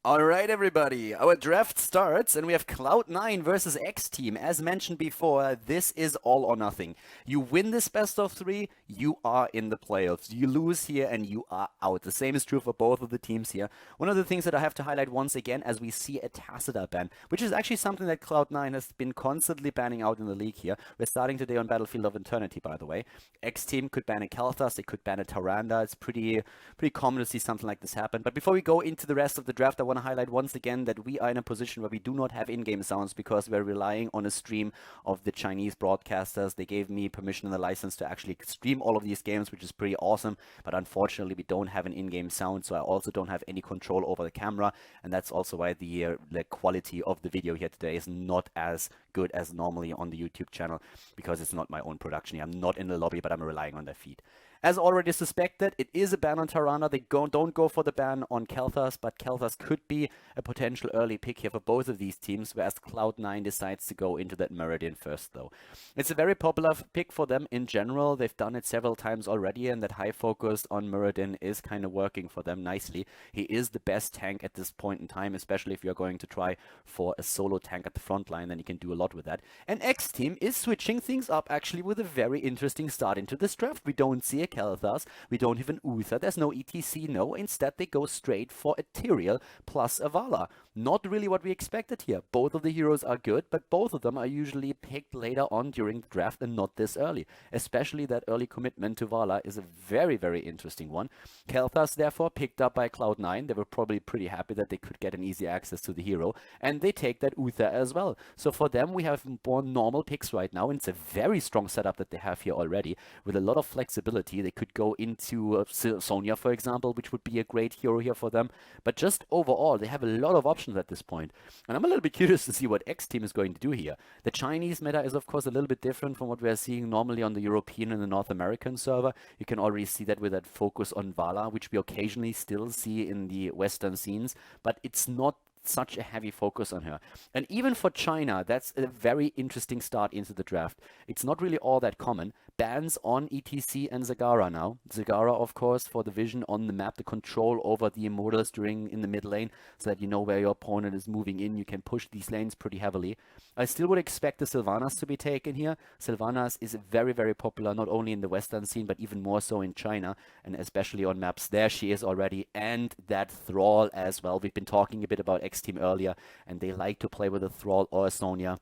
Alright everybody, our draft starts and we have Cloud9 versus X Team. As mentioned before, this is all or nothing. You win this best of three, you are in the playoffs. You lose here and you are out. The same is true for both of the teams here. One of the things that I have to highlight once again as we see a Tacita ban, which is actually something that Cloud9 has been constantly banning out in the league here. We're starting today on Battlefield of Eternity, by the way. X Team could ban a Kalthas, they could ban a Tyrande. It's pretty common to see something like this happen. But before we go into the rest of the draft, I want to highlight once again that we are in a position where we do not have in-game sounds because we're relying on a stream of the Chinese broadcasters. They gave me permission and the license to actually stream all of these games, which is pretty awesome. But unfortunately, we don't have an in-game sound, so I also don't have any control over the camera. And that's also why the quality of the video here today is not as good as normally on the YouTube channel because it's not my own production here. I'm not in the lobby, but I'm relying on their feed. As already suspected, it is a ban on Tyrande. They don't go for the ban on Kalthas, but Kalthas could be a potential early pick here for both of these teams, whereas Cloud9 decides to go into that Meridian first, though. It's a very popular pick for them in general. They've done it several times already, and that high focus on Meridian is kind of working for them nicely. He is the best tank at this point in time, especially if you're going to try for a solo tank at the front line, then you can do a lot with that. And X Team is switching things up actually with a very interesting start into this draft. We don't see a Kalthas, we don't have an Uther, there's no ETC, no. Instead, they go straight for a Tyrael plus a Vala. Not really what we expected here. Both of the heroes are good, but both of them are usually picked later on during the draft and not this early. Especially that early commitment to Vala is a very, very interesting one. Kalthas, therefore, picked up by Cloud9. They were probably pretty happy that they could get an easy access to the hero, and they take that Uther as well. So for them, we have more normal picks right now, and it's a very strong setup that they have here already, with a lot of flexibility. They could go into Sonya, for example, which would be a great hero here for them. But just overall, they have a lot of options at this point. And I'm a little bit curious to see what X Team is going to do here. The Chinese meta is, of course, a little bit different from what we are seeing normally on the European and the North American server. You can already see that with that focus on Vala, which we occasionally still see in the Western scenes. But it's not such a heavy focus on her. And even for China, that's a very interesting start into the draft. It's not really all that common. Bans on ETC and Zagara now. Zagara, of course, for the vision on the map, the control over the immortals in the mid lane, so that you know where your opponent is moving in. You can push these lanes pretty heavily. I still would expect the Sylvanas to be taken here. Sylvanas is very, very popular, not only in the Western scene, but even more so in China, and especially on maps. There she is already, and that Thrall as well. We've been talking a bit about X Team earlier, and they like to play with a Thrall or a Sonya.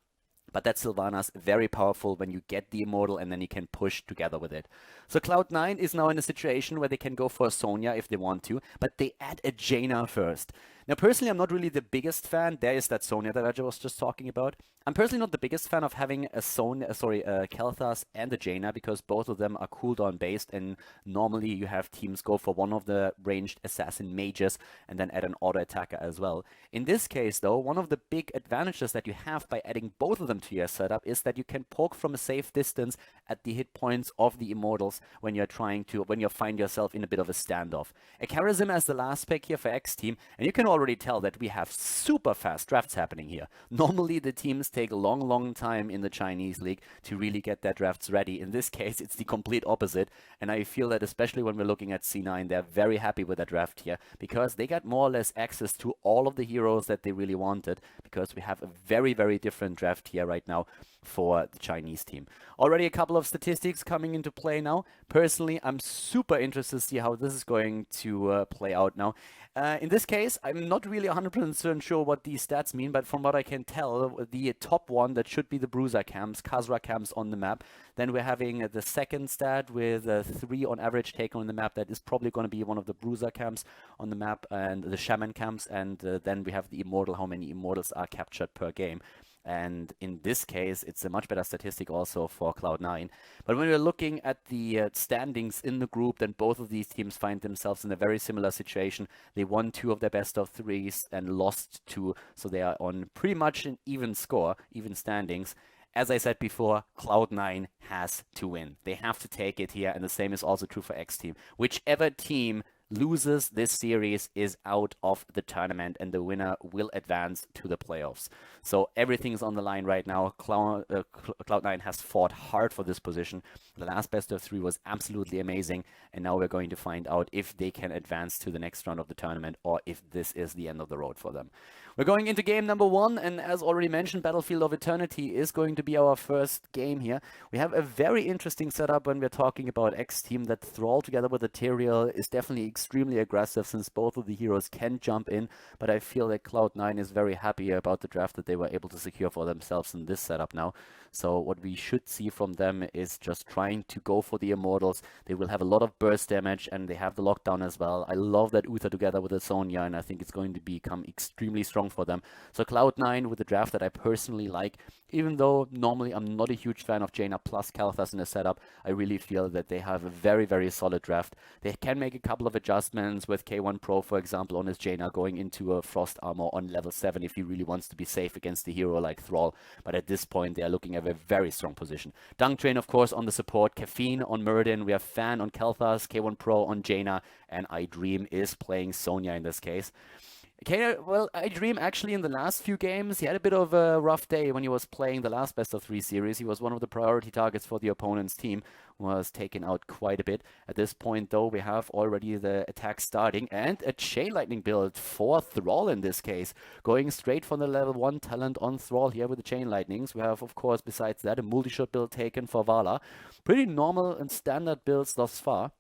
But that Sylvanas, very powerful when you get the Immortal and then you can push together with it. So Cloud9 is now in a situation where they can go for a Sonya if they want to, but they add a Jaina first. Now, personally, I'm not really the biggest fan. There is that Sonya that I was just talking about. I'm personally not the biggest fan of having a Kalthas and a Jaina, because both of them are cooldown based, and normally you have teams go for one of the ranged assassin mages and then add an auto attacker as well. In this case, though, one of the big advantages that you have by adding both of them to your setup is that you can poke from a safe distance at the hit points of the immortals when you find yourself in a bit of a standoff. A Charism as the last pick here for X Team, and you can already tell that we have super fast drafts happening here. Normally the teams take a long time in the Chinese league to really get their drafts ready. In this case, it's the complete opposite, and I feel that especially when we're looking at C9, they're very happy with their draft here, because they got more or less access to all of the heroes that they really wanted, because we have a very, very different draft here right now for the Chinese team. Already a couple of statistics coming into play now. Personally, I'm super interested to see how this is going to play out now. In this case, I'm not really 100% sure what these stats mean, but from what I can tell, the top one, that should be the Bruiser camps, Khazra camps on the map. Then we're having the second stat with 3 on average taken on the map. That is probably going to be one of the Bruiser camps on the map, and the Shaman camps, and then we have the Immortal, how many Immortals are captured per game. And in this case, it's a much better statistic also for Cloud9. But when we're looking at the standings in the group, then both of these teams find themselves in a very similar situation. They won 2 of their best of 3s and lost 2, so they are on pretty much an even score, even standings. As I said before, Cloud9 has to win. They have to take it here, and the same is also true for X Team. Whichever team loses this series is out of the tournament, and the winner will advance to the playoffs. So everything's on the line right now. Cloud9 has fought hard for this position. The last best of 3 was absolutely amazing, and now we're going to find out if they can advance to the next round of the tournament or if this is the end of the road for them. We're going into game number 1, and as already mentioned, Battlefield of Eternity is going to be our first game here. We have a very interesting setup when we're talking about X Team. That Thrall together with Ethereal is definitely extremely aggressive since both of the heroes can jump in, but I feel that Cloud9 is very happy about the draft that they were able to secure for themselves in this setup now. So what we should see from them is just trying to go for the Immortals. They will have a lot of burst damage, and they have the lockdown as well. I love that Uther together with the Sonya, and I think it's going to become extremely strong for them. So Cloud9 with the draft that I personally like, even though normally I'm not a huge fan of Jaina plus Kalthas in the setup, I really feel that they have a very, very solid draft. They can make a couple of adjustments with K1 Pro, for example, on his Jaina going into a Frost Armor on level 7 if he really wants to be safe against a hero like Thrall. But at this point, they are looking at a very strong position. Dunk Train, of course, on the support. Caffeine on Muradin. We have Fan on Kalthas, K1 Pro on Jaina, and iDream is playing Sonya in this case. Well, iDream actually in the last few games, he had a bit of a rough day when he was playing the last best of 3 series. He was one of the priority targets for the opponent's team, was taken out quite a bit. At this point though, we have already the attack starting and a Chain Lightning build for Thrall in this case. Going straight from the level 1 talent on Thrall here with the Chain Lightnings. We have, of course, besides that, a multi-shot build taken for Vala. Pretty normal and standard builds thus far,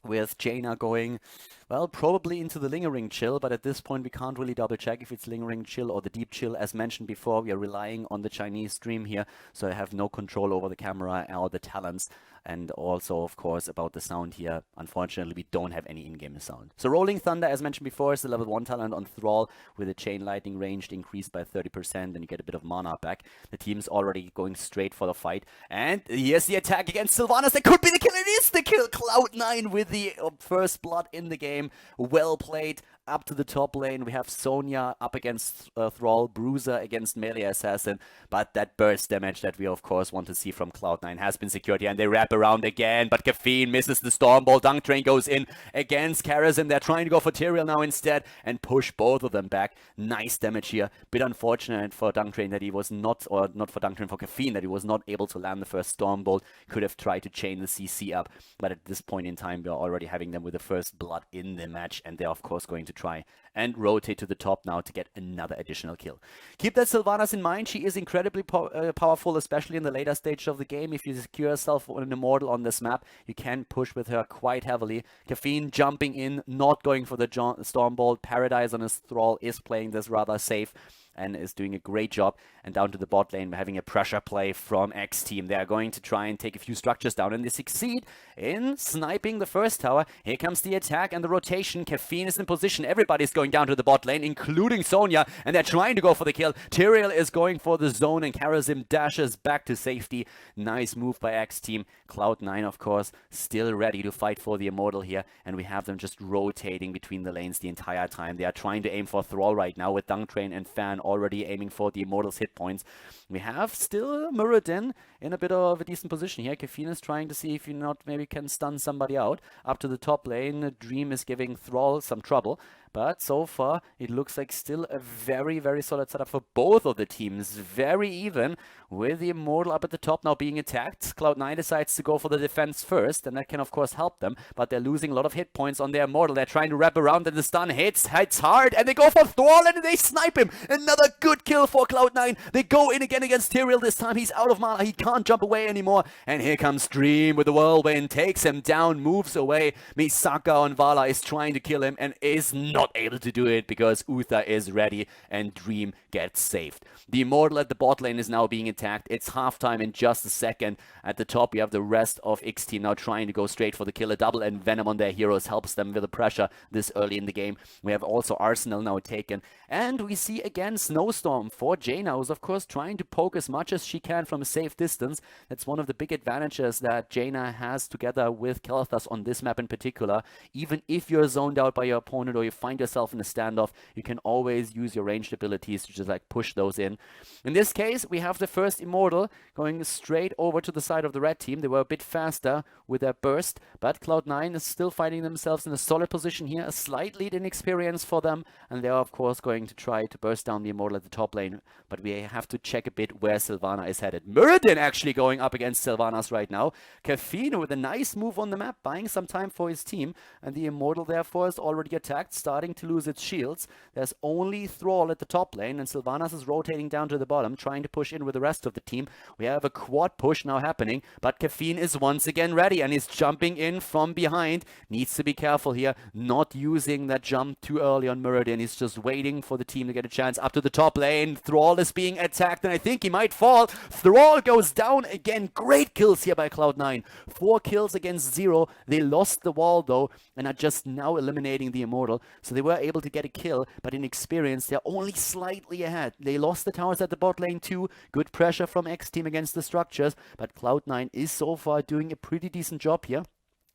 with Jaina going, well, probably into the Lingering Chill, but at this point we can't really double check if it's Lingering Chill or the Deep Chill. As mentioned before, we are relying on the Chinese stream here, so I have no control over the camera or the talents, and also, of course, about the sound here. Unfortunately, we don't have any in-game sound. So Rolling Thunder, as mentioned before, is the level 1 talent on Thrall with a Chain Lightning range increased by 30%, and you get a bit of mana back. The team's already going straight for the fight, and here's the attack against Sylvanas. That could be the kill. It is the kill. Cloud9 with the first blood in the game. Well played. Up to the top lane, we have Sonya up against Thrall, Bruiser against Melee Assassin, but that burst damage that we of course want to see from Cloud9 has been secured here, and they wrap around again, but Caffeine misses the Stormbolt. Dunk Train goes in against Karazhan. They're trying to go for Tyrael now instead and push both of them back. Nice damage here. Bit unfortunate for Dunk Train that he was not, or not for Dunk Train, for Caffeine, that he was not able to land the first Stormbolt. Could have tried to chain the CC up, but at this point in time, we are already having them with the first blood in the match, and they're of course going to try and rotate to the top now to get another additional kill. Keep that Sylvanas in mind. She is incredibly powerful, especially in the later stage of the game. If you secure yourself an Immortal on this map, you can push with her quite heavily. Caffeine jumping in, not going for the Stormbolt. Paradise on his Thrall is playing this rather safe and is doing a great job. And down to the bot lane, we're having a pressure play from X Team. They are going to try and take a few structures down, and they succeed in sniping the first tower. Here comes the attack and the rotation. Caffeine is in position. Everybody's going down to the bot lane, including Sonya, and they're trying to go for the kill. Tyrael is going for the zone, and Karazhan dashes back to safety. Nice move by X Team. Cloud9, of course, still ready to fight for the Immortal here, and we have them just rotating between the lanes the entire time. They are trying to aim for Thrall right now with Dunk Train and Fan already aiming for the Immortals' hit points. We have still Muradin in a bit of a decent position here. Caffeine is trying to see if you not maybe can stun somebody out. Up to the top lane, Dream is giving Thrall some trouble. But so far, it looks like still a very, very solid setup for both of the teams. Very even, with the Immortal up at the top now being attacked. Cloud9 decides to go for the defense first, and that can of course help them. But they're losing a lot of hit points on their Immortal. They're trying to wrap around, and the stun hits hard, and they go for Thrall, and they snipe him. Another good kill for Cloud9. They go in again against Tyrael. This time he's out of mana. He can't jump away anymore. And here comes Dream with the whirlwind, takes him down, moves away. Misaka on Vala is trying to kill him and is not able to do it because Uther is ready and Dream gets saved. The Immortal at the bot lane is now being attacked. It's halftime in just a second. At the top, you have the rest of X Team now trying to go straight for the kill. A double and Venom on their heroes helps them with the pressure this early in the game. We have also Arsenal now taken. And we see again Snowstorm for Jaina, who's of course trying to poke as much as she can from a safe distance. That's one of the big advantages that Jaina has together with Kalthas on this map in particular. Even if you're zoned out by your opponent or you find find yourself in a standoff, you can always use your ranged abilities to just like push those in. In this case, we have the first Immortal going straight over to the side of the red team. They were a bit faster with their burst, but Cloud9 is still finding themselves in a solid position here, a slight lead in experience for them, and they are of course going to try to burst down the Immortal at the top lane, but we have to check a bit where Sylvana is headed. Muradin actually going up against Sylvanas right now. Caffeine with a nice move on the map, buying some time for his team, and the Immortal therefore is already attacked, starting to lose its shields. There's only Thrall at the top lane, and Sylvanas is rotating down to the bottom, trying to push in with the rest of the team. We have a quad push now happening, but Caffeine is once again ready, and he's jumping in from behind. Needs to be careful here, not using that jump too early on Muradin. He's just waiting for the team to get a chance up to the top lane. Thrall is being attacked, and I think he might fall. Thrall goes down again. Great kills here by Cloud9. 4 kills against 0. They lost the wall though, and are just now eliminating the Immortal. So they were able to get a kill, but in experience, they're only slightly ahead. They lost the towers at the bot lane too. Good pressure from X Team against the structures, but Cloud9 is so far doing a pretty decent job here.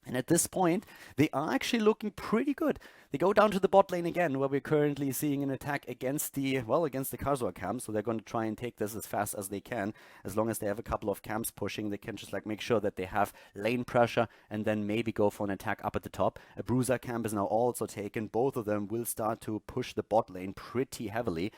And at this point, they are actually looking pretty good. They go down to the bot lane again, where we're currently seeing an attack against the, well, against the Khaldor camp. So they're going to try and take this as fast as they can. As long as they have a couple of camps pushing, they can just like make sure that they have lane pressure and then maybe go for an attack up at the top. A Bruiser camp is now also taken. Both of them will start to push the bot lane pretty heavily.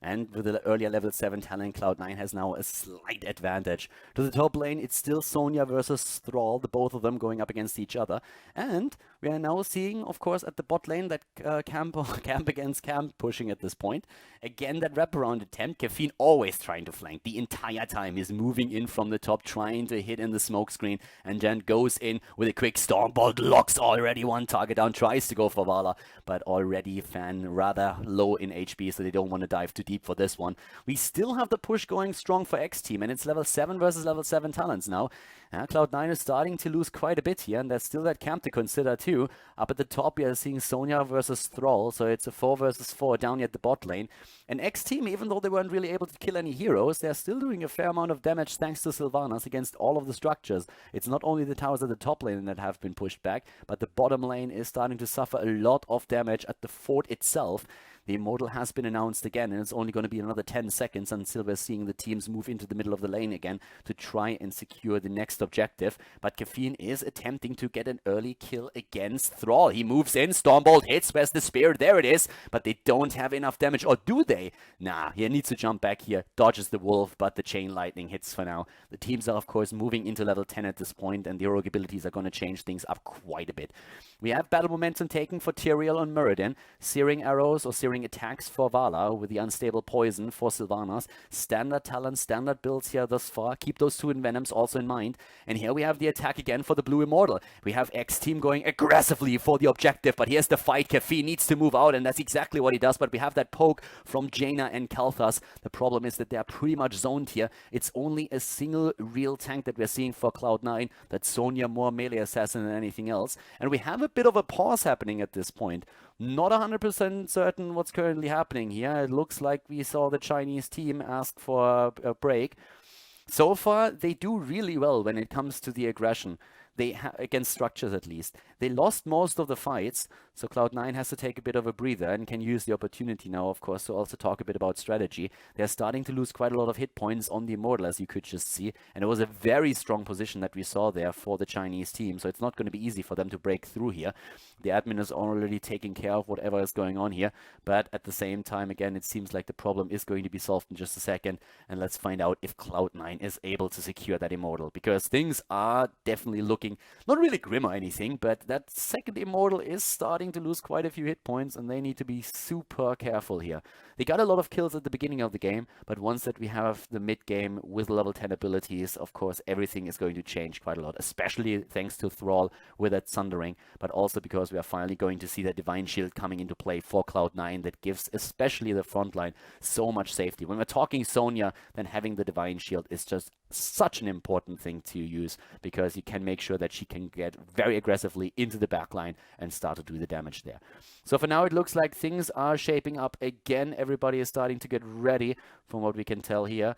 And with the earlier level 7 talent, Cloud9 has now a slight advantage. To the top lane, it's still Sonya versus Thrall, the both of them going up against each other. And we are now seeing, of course, at the bot lane that camp against camp pushing at this point. Again, that wraparound attempt. Caffeine always trying to flank the entire time. He's moving in from the top, trying to hit in the smoke screen, and then goes in with a quick Stormbolt, locks already one target down, tries to go for Vala, but already Fan rather low in HP, so they don't want to dive too deep for this one. We still have the push going strong for X Team, and it's level 7 versus level 7 talents now. Cloud9 is starting to lose quite a bit here, and there's still that camp to consider too. Up at the top, we are seeing Sonya versus Thrall, so it's a 4 versus 4 down here at the bot lane. And X Team, even though they weren't really able to kill any heroes, they're still doing a fair amount of damage thanks to Sylvanas against all of the structures. It's not only the towers at the top lane that have been pushed back, but the bottom lane is starting to suffer a lot of damage at the fort itself. The Immortal has been announced again, and it's only going to be another 10 seconds until we're seeing the teams move into the middle of the lane again to try and secure the next objective. But Caffeine is attempting to get an early kill against Thrall. He moves in, Stormbolt hits, where's the spear? There it is, but they don't have enough damage, or do they? Nah, he needs to jump back here, dodges the wolf, but the chain lightning hits for now. The teams are, of course, moving into level 10 at this point, and the heroic abilities are going to change things up quite a bit. We have battle momentum taken for Tyrael on Muradin, searing arrows or searing attacks for Vala with the unstable poison for Sylvanas. Standard talent, standard builds here thus far. Keep those 2 Envenoms also in mind. And here we have the attack again for the Blue Immortal. We have X Team going aggressively for the objective, but here's the fight. Caffeine needs to move out, and that's exactly what he does. But we have that poke from Jaina and Kalthas. The problem is that they're pretty much zoned here. It's only a single real tank that we're seeing for Cloud9. That's Sonya, more melee assassin than anything else. And we have a bit of a pause happening at this point. Not 100% certain what's currently happening here. It looks like we saw the Chinese team ask for a break. So far, they do really well when it comes to the aggression. They against structures at least. They lost most of the fights, so Cloud9 has to take a bit of a breather and can use the opportunity now, of course, to also talk a bit about strategy. They're starting to lose quite a lot of hit points on the Immortal, as you could just see, and it was a very strong position that we saw there for the Chinese team, so it's not going to be easy for them to break through here. The admin is already taking care of whatever is going on here, but at the same time, again, it seems like the problem is going to be solved in just a second, and let's find out if Cloud9 is able to secure that Immortal, because things are definitely looking not really grim or anything, but that second Immortal is starting to lose quite a few hit points, and they need to be super careful here. They got a lot of kills at the beginning of the game, but once that we have the mid game with level 10 abilities, of course, everything is going to change quite a lot, especially thanks to Thrall with that Sundering, but also because we are finally going to see that Divine Shield coming into play for Cloud9 that gives especially the front line so much safety. When we're talking Sonya, then having the Divine Shield is just such an important thing to use, because you can make sure that she can get very aggressively into the backline and start to do the damage there. So for now, it looks like things are shaping up again. Everybody is starting to get ready from what we can tell here.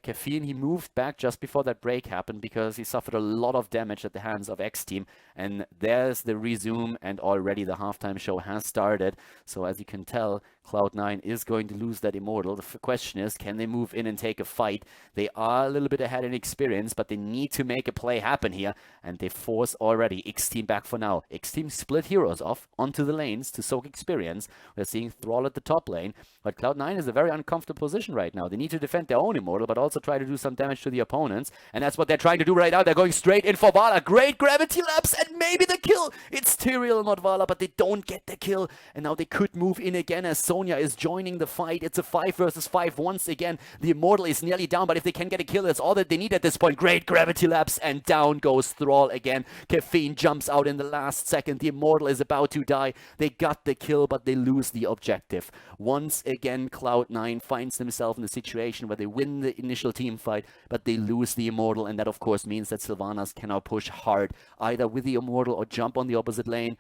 Caffeine, he moved back just before that break happened because he suffered a lot of damage at the hands of X Team. And there's the resume, and already the halftime show has started. So as you can tell, Cloud9 is going to lose that Immortal. The question is, can they move in and take a fight? They are a little bit ahead in experience, but they need to make a play happen here. And they force already X Team back for now. X Team split heroes off onto the lanes to soak experience. We're seeing Thrall at the top lane, but Cloud9 is a very uncomfortable position right now. They need to defend their own Immortal, but also try to do some damage to the opponents. And that's what they're trying to do right now. They're going straight in for Vala. Great gravity lapse and maybe the kill. It's Tyrael, not Vala, but they don't get the kill. And now they could move in again as Sonya is joining the fight. It's a 5 versus 5 once again. The Immortal is nearly down, but if they can get a kill, that's all that they need at this point. Great gravity lapse, and down goes Thrall again. Caffeine jumps out in the last second. The Immortal is about to die. They got the kill, but they lose the objective. Once again, Cloud9 finds themselves in a situation where they win the initial team fight, but they lose the Immortal, and that of course means that Sylvanas can now push hard, either with the Immortal or jump on the opposite lane.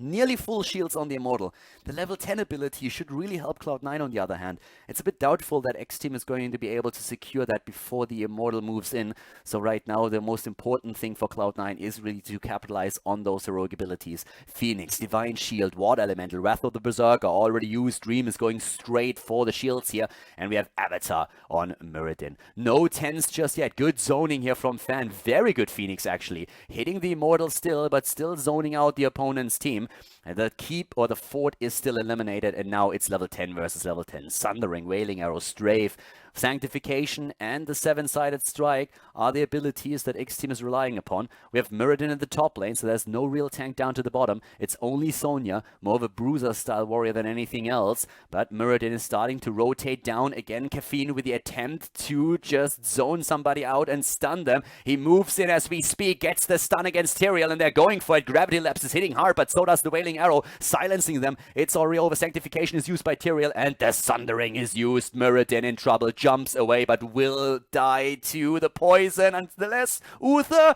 Nearly full shields on the Immortal. The level 10 ability should really help Cloud9 on the other hand. It's a bit doubtful that X Team is going to be able to secure that before the Immortal moves in. So right now the most important thing for Cloud9 is really to capitalize on those heroic abilities. Phoenix, Divine Shield, Water Elemental, Wrath of the Berserker already used. Dream is going straight for the shields here. And we have Avatar on Mirrodin. No 10s just yet. Good zoning here from Fan. Very good Phoenix actually. Hitting the Immortal still, but still zoning out the opponent's team. And the keep or the fort is still eliminated, and now it's level 10 versus level 10. Sundering, Wailing Arrow, Strafe, Sanctification, and the 7-sided strike are the abilities that X Team is relying upon. We have Mirrodin in the top lane, so there's no real tank down to the bottom. It's only Sonya, more of a bruiser-style warrior than anything else. But Mirrodin is starting to rotate down again. Caffeine with the attempt to just zone somebody out and stun them. He moves in as we speak, gets the stun against Tyrael, and they're going for it. Gravity Lapse is hitting hard, but so does the Wailing Arrow, silencing them. It's already over. Sanctification is used by Tyrael, and the Sundering is used. Mirrodin in trouble, jumps away, but will die to the poison. Nonetheless, Uther,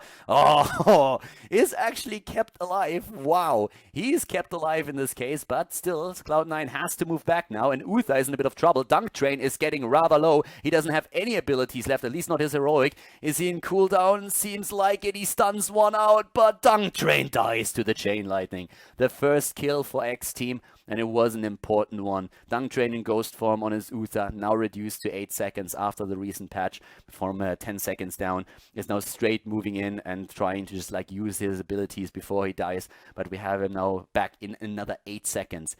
is actually kept alive. Wow, he's kept alive in this case, but still, Cloud9 has to move back now, and Uther is in a bit of trouble. Dunk Train is getting rather low. He doesn't have any abilities left, at least not his heroic. Is he in cooldown? Seems like it. He stuns one out, but Dunk Train dies to the Chain Lightning. The first kill for X Team, and it was an important one. Dunk Train in ghost form on his Uther, now reduced to 8 seconds after the recent patch from 10 seconds down, is now straight moving in and trying to just like use his abilities before he dies, but we have him now back in another 8 seconds.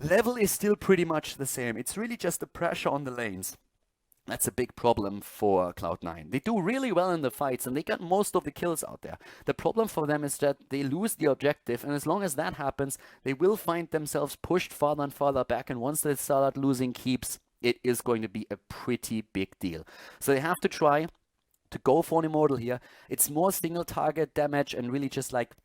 Level is still pretty much the same. It's really just the pressure on the lanes. That's a big problem for Cloud9. They do really well in the fights, and they got most of the kills out there. The problem for them is that they lose the objective, and as long as that happens, they will find themselves pushed farther and farther back, and once they start losing keeps, it is going to be a pretty big deal. So they have to try to go for an Immortal here. It's more single target damage and really just like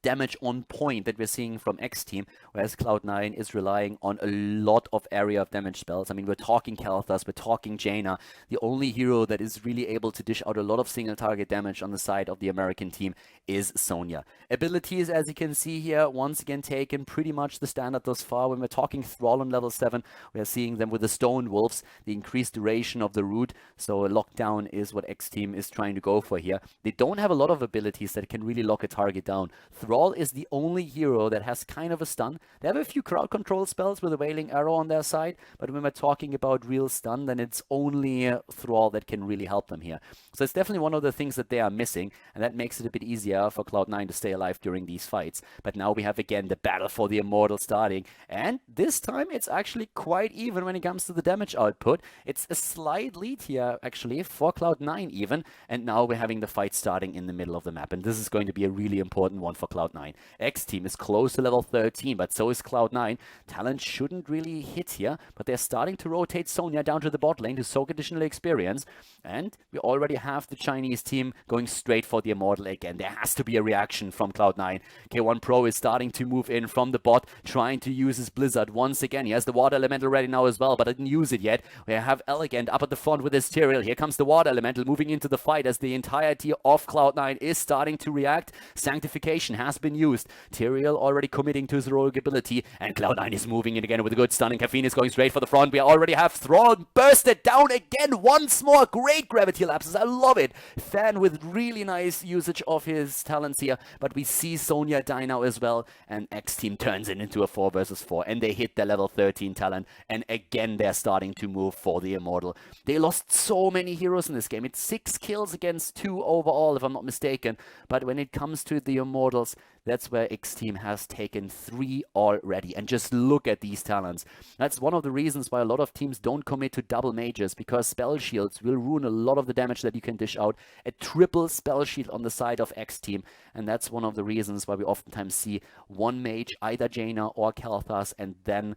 damage on point that we're seeing from X Team, whereas Cloud9 is relying on a lot of area of damage spells. I mean, we're talking Kalthas, we're talking Jaina. The only hero that is really able to dish out a lot of single target damage on the side of the American team is Sonya. Abilities, as you can see here, once again taken pretty much the standard thus far. When we're talking Thrall on level 7, we're seeing them with the Stone Wolves, the increased duration of the root. So a lockdown is what X Team is trying to go for here. They don't have a lot of abilities that can really lock a target down. Thrall is the only hero that has kind of a stun. They have a few crowd control spells with a Wailing Arrow on their side, but when we're talking about real stun, then it's only Thrall that can really help them here. So it's definitely one of the things that they are missing, and that makes it a bit easier for Cloud9 to stay alive during these fights. But now we have again the battle for the Immortal starting, and this time it's actually quite even when it comes to the damage output. It's a slight lead here actually for Cloud9 even, and now we're having the fight starting in the middle of the map, and this is going to be a really important one for Cloud9. X Team is close to level 13, but so is Cloud9. Talent shouldn't really hit here, but they're starting to rotate Sonya down to the bot lane to soak additional experience, and we already have the Chinese team going straight for the Immortal again. There has to be a reaction from Cloud9. K1 Pro is starting to move in from the bot, trying to use his Blizzard once again. He has the Water Elemental ready now as well, but didn't use it yet. We have Elegant up at the front with his Tyrael. Here comes the Water Elemental moving into the fight as the entirety of Cloud9 is starting to react. Sanctification has has been used. Tyrael already committing to his heroic ability, and Cloud9 is moving in again with a good stun, and Caffeine is going straight for the front. We already have Thrall bursted down again once more. Great gravity lapses. I love it. Fan with really nice usage of his talents here, but we see Sonya die now as well, and X Team turns it into a 4 versus 4, and they hit their level 13 talent, and again they're starting to move for the Immortal. They lost so many heroes in this game. It's 6 kills against 2 overall, if I'm not mistaken, but when it comes to the Immortals, that's where X Team has taken 3 already. And just look at these talents. That's one of the reasons why a lot of teams don't commit to double mages, because spell shields will ruin a lot of the damage that you can dish out. A triple spell shield on the side of X Team. And that's one of the reasons why we oftentimes see one mage, either Jaina or Kalthas, and then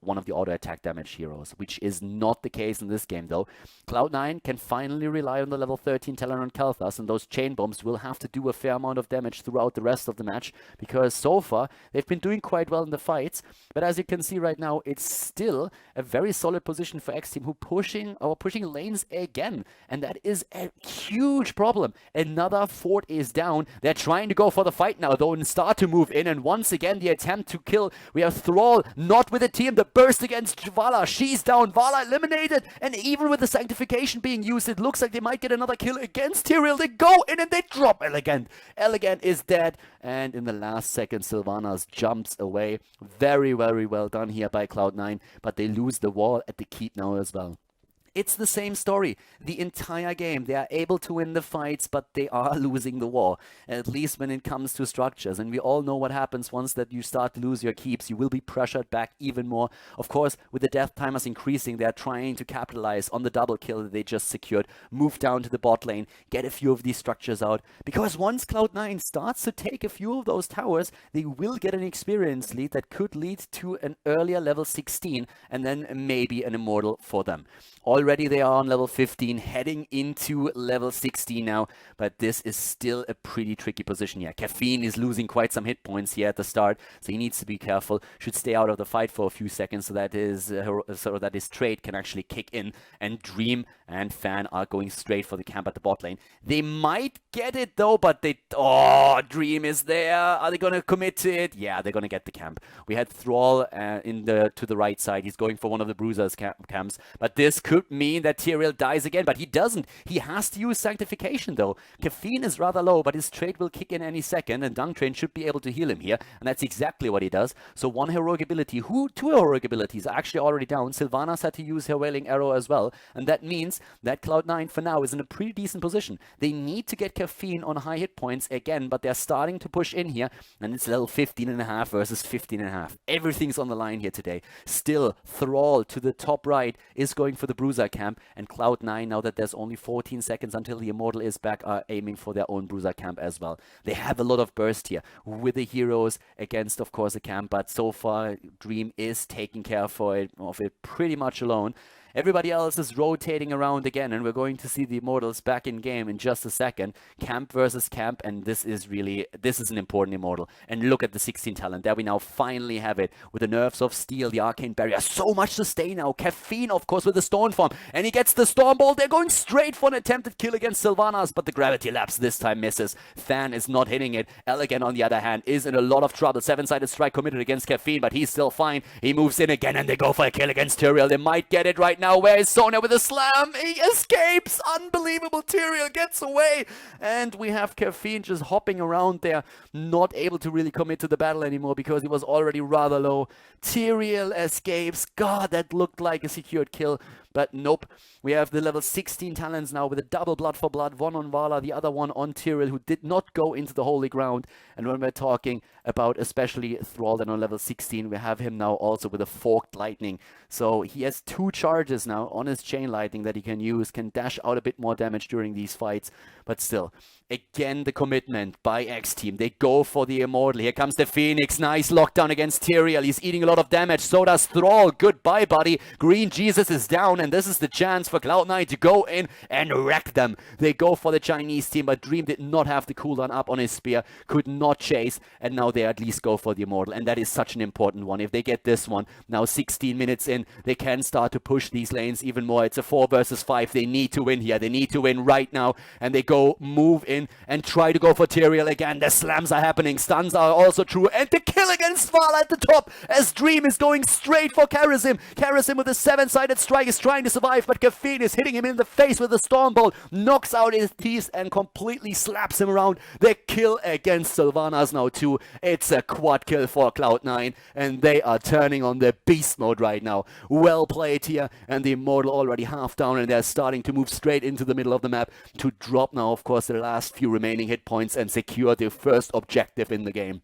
one of the auto attack damage heroes, which is not the case in this game though. Cloud9 can finally rely on the level 13 talent on Kalthas, and those chain bombs will have to do a fair amount of damage throughout the rest of the match, because so far they've been doing quite well in the fights, but as you can see right now, it's still a very solid position for X Team, who pushing lanes again, and that is a huge problem. Another fort is down. They're trying to go for the fight now though and start to move in, and once again the attempt to kill. We have Thrall not with a team. The burst against Vala. She's down. Vala eliminated. And even with the sanctification being used, it looks like they might get another kill against Tyrael. They go in and they drop Elegant. Elegant is dead. And in the last second, Sylvanas jumps away. Very, very well done here by Cloud9. But they lose the wall at the keep now as well. It's the same story the entire game. They are able to win the fights, but they are losing the war, at least when it comes to structures. And we all know what happens once that you start to lose your keeps. You will be pressured back even more. Of course, with the death timers increasing, they are trying to capitalize on the double kill that they just secured, move down to the bot lane, get a few of these structures out. Because once Cloud9 starts to take a few of those towers, they will get an experience lead that could lead to an earlier level 16, and then maybe an Immortal for them. Already they are on level 15, heading into level 16 now, but this is still a pretty tricky position here. Caffeine is losing quite some hit points here at the start, so he needs to be careful. Should stay out of the fight for a few seconds so that his trade can actually kick in, and Dream and Fan are going straight for the camp at the bot lane. They might get it though, but Dream is there. Are they going to commit to it? Yeah, they're going to get the camp. We had Thrall to the right side. He's going for one of the Bruisers camps, but this could mean that Tyrael dies again, but he doesn't. He has to use Sanctification though. Caffeine is rather low, but his trade will kick in any second, and Dunk Train should be able to heal him here, and that's exactly what he does. So one heroic ability, two heroic abilities are actually already down. Sylvanas had to use her Wailing Arrow as well, and that means that Cloud9 for now is in a pretty decent position. They need to get Caffeine on high hit points again, but they're starting to push in here, and it's level 15.5 versus 15.5. Everything's on the line here today. Still, Thrall to the top right is going for the Bruiser camp, and Cloud9, now that there's only 14 seconds until the Immortal is back, are aiming for their own Bruiser camp as well. They have a lot of burst here with the heroes against, of course, the camp, but so far Dream is taking care of it pretty much alone. Everybody else is rotating around again, and we're going to see the Immortals back in game in just a second. Camp versus camp, and this is an important Immortal. And look at the 16 talent. There we now finally have it with the Nerves of Steel, the Arcane Barrier. So much to stay now. Caffeine, of course, with the Storm Form, and he gets the Storm Ball. They're going straight for an attempted kill against Sylvanas, but the Gravity Lapse this time misses. Fan is not hitting it. Elegant, on the other hand, is in a lot of trouble. 7-sided strike committed against Caffeine, but he's still fine. He moves in again, and they go for a kill against Tyrael. They might get it right now. Where is Sonya with a slam? He escapes! Unbelievable! Tyrael gets away! And we have Caffeine just hopping around there, not able to really commit to the battle anymore because he was already rather low. Tyrael escapes. God, that looked like a secured kill. But nope, we have the level 16 talents now with a double blood for blood, one on Vala, the other one on Tyrael, who did not go into the Holy Ground. And when we're talking about especially Thrall, then on level 16, we have him now also with a Forked Lightning. So he has 2 charges now on his Chain Lightning that he can use, can dash out a bit more damage during these fights. But still, again, the commitment by X Team. They go for the Immortal. Here comes the Phoenix. Nice lockdown against Tyrael. He's eating a lot of damage. So does Thrall. Goodbye, buddy. Green Jesus is down. down, and this is the chance for Cloud9 to go in and wreck them. They go for the Chinese team, but Dream did not have the cooldown up on his spear, could not chase, and now they at least go for the Immortal, and that is such an important one. If they get this one, now 16 minutes in, they can start to push these lanes even more. It's a 4 versus 5. They need to win here. They need to win right now, and they go move in and try to go for Tyrael again. The slams are happening. Stuns are also true, and the kill against Vala at the top as Dream is going straight for Karazim. Karazim with a 7-sided strike is trying to survive, but Caffeine is hitting him in the face with a Storm Bolt, knocks out his teeth and completely slaps him around. The kill against Sylvanas now too. It's a quad kill for Cloud9, and they are turning on the beast mode right now. Well played here, and the Immortal already half down, and they're starting to move straight into the middle of the map to drop now, of course, the last few remaining hit points and secure the first objective in the game.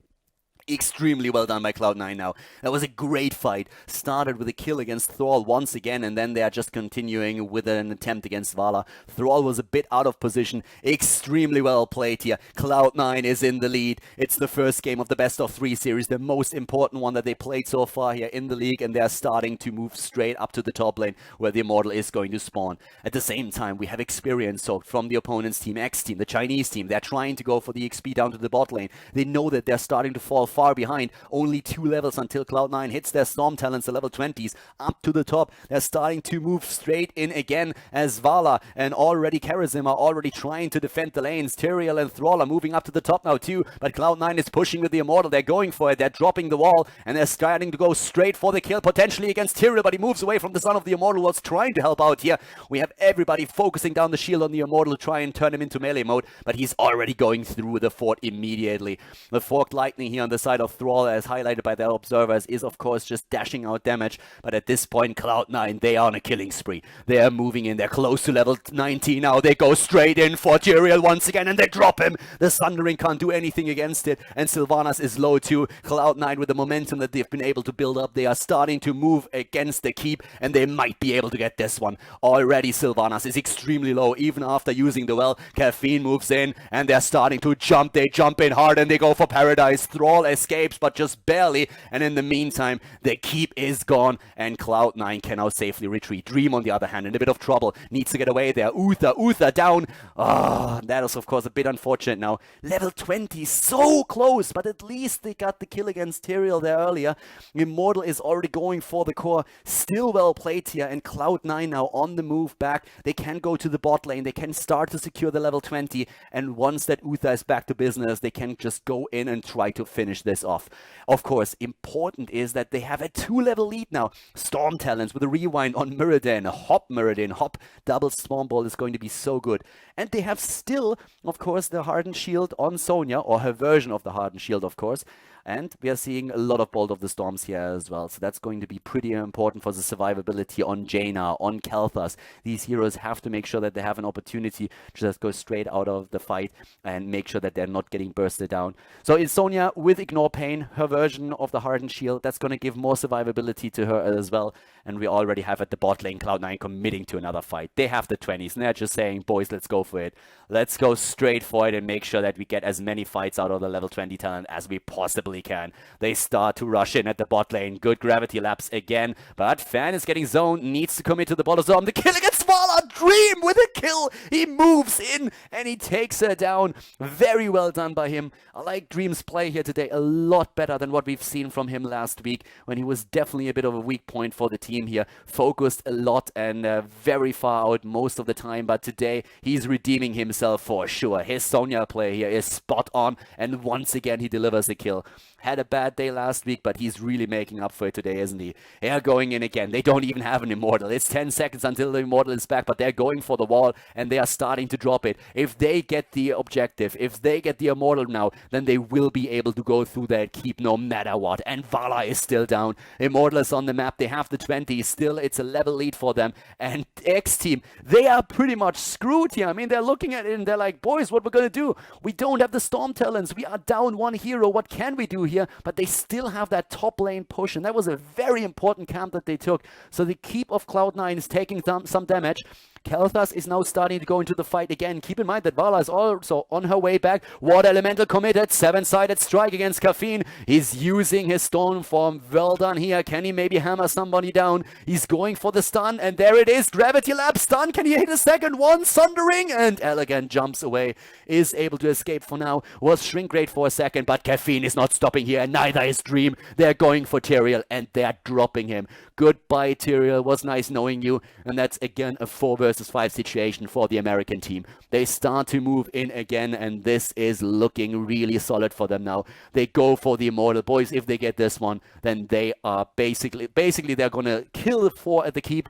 Extremely well done by Cloud9 now. That was a great fight. Started with a kill against Thrall once again, and then they are just continuing with an attempt against Vala. Thrall was a bit out of position. Extremely well played here. Cloud9 is in the lead. It's the first game of the best of 3 series, the most important one that they played so far here in the league, and they're starting to move straight up to the top lane where the Immortal is going to spawn. At the same time, we have experience soaked from the opponent's team, X team, the Chinese team. They're trying to go for the XP down to the bot lane. They know that they're starting to fall far behind. Only 2 levels until Cloud9 hits their Storm Talents, the level 20s, up to the top. They're starting to move straight in again as Vala and already Karazim are already trying to defend the lanes. Tyrael and Thrall are moving up to the top now too, but Cloud9 is pushing with the Immortal. They're going for it. They're dropping the wall, and they're starting to go straight for the kill, potentially against Tyrael, but he moves away from the son of the Immortal who was trying to help out here. We have everybody focusing down the shield on the Immortal to try and turn him into melee mode, but he's already going through the fort immediately. The Forked Lightning here on the side of Thrall, as highlighted by their observers, is of course just dashing out damage, but at this point Cloud9, they are on a killing spree. They are moving in, they're close to level 19 now. They go straight in for Tyrael once again, and they drop him. The Sundering can't do anything against it, and Sylvanas is low too. Cloud9, with the momentum that they've been able to build up, they are starting to move against the keep, and they might be able to get this one. Already Sylvanas is extremely low, even after using the well. Caffeine moves in, and they're starting to jump. They jump in hard, and they go for Paradise. Thrall escapes, but just barely, and in the meantime, the keep is gone, and Cloud9 can now safely retreat. Dream, on the other hand, in a bit of trouble, needs to get away there. Uther down. That is, of course, a bit unfortunate now. Level 20, so close, but at least they got the kill against Tyrael there earlier. Immortal is already going for the core. Still well played here, and Cloud9 now on the move back. They can go to the bot lane. They can start to secure the level 20, and once that Uther is back to business, they can just go in and try to finish this off. Of course, important is that they have a 2-level lead now. Storm Talents with a rewind on Mirrodin. Hop double Storm Ball is going to be so good. And they have still, of course, the Hardened Shield on Sonya, or her version of the Hardened Shield, of course. And we are seeing a lot of Bolt of the Storms here as well. So that's going to be pretty important for the survivability on Jaina, on Kalthas. These heroes have to make sure that they have an opportunity to just go straight out of the fight and make sure that they're not getting bursted down. So it's Sonya with Ignore Pain, her version of the Hardened Shield. That's going to give more survivability to her as well. And we already have at the bot lane Cloud9 committing to another fight. They have the 20s, and they're just saying, boys, let's go for it. Let's go straight for it and make sure that we get as many fights out of the level 20 talent as we possibly can. They start to rush in at the bot lane. Good gravity lapse again, but Fan is getting zoned, needs to commit to the bottom zone. The kill against Vala. Dream with a kill. He moves in and he takes her down. Very well done by him. I like Dream's play here today a lot better than what we've seen from him last week, when he was definitely a bit of a weak point for the team here. Focused a lot and very far out most of the time, but today he's redeeming himself for sure. His Sonya play here is spot on, and once again he delivers a kill. Had a bad day last week, but he's really making up for it today, isn't he? They are going in again. They don't even have an Immortal. It's 10 seconds until the Immortal is back, but they're going for the wall, and they are starting to drop it. If they get the objective, if they get the Immortal now, then they will be able to go through that keep no matter what. And Vala is still down. Immortal is on the map. They have the 20. Still, it's a level lead for them. And X team, they are pretty much screwed here. I mean, they're looking at it and they're like, boys, what we're going to do? We don't have the Storm Talents. We are down one hero. What can we do here? But they still have that top lane push, and that was a very important camp that they took. So the keep of Cloud9 is taking some damage. Kelthas is now starting to go into the fight again. Keep in mind that Vala is also on her way back. Water Elemental committed. 7-sided strike against Caffeine. He's using his stone form. Well done here. Can he maybe hammer somebody down? He's going for the stun, and there it is. Gravity Lab stun. Can he hit a second one? Sundering, and Elegant jumps away. Is able to escape for now. Was shrink rate for a second, but Caffeine is not stopping here, and neither is Dream. They're going for Tyrael, and they're dropping him. Goodbye, Tyrael. Was nice knowing you. And that's again a 4 versus 5 situation for the American team. They start to move in again, and this is looking really solid for them now. They go for the Immortal. Boys, if they get this one, then they are basically they're gonna kill the 4 at the keep.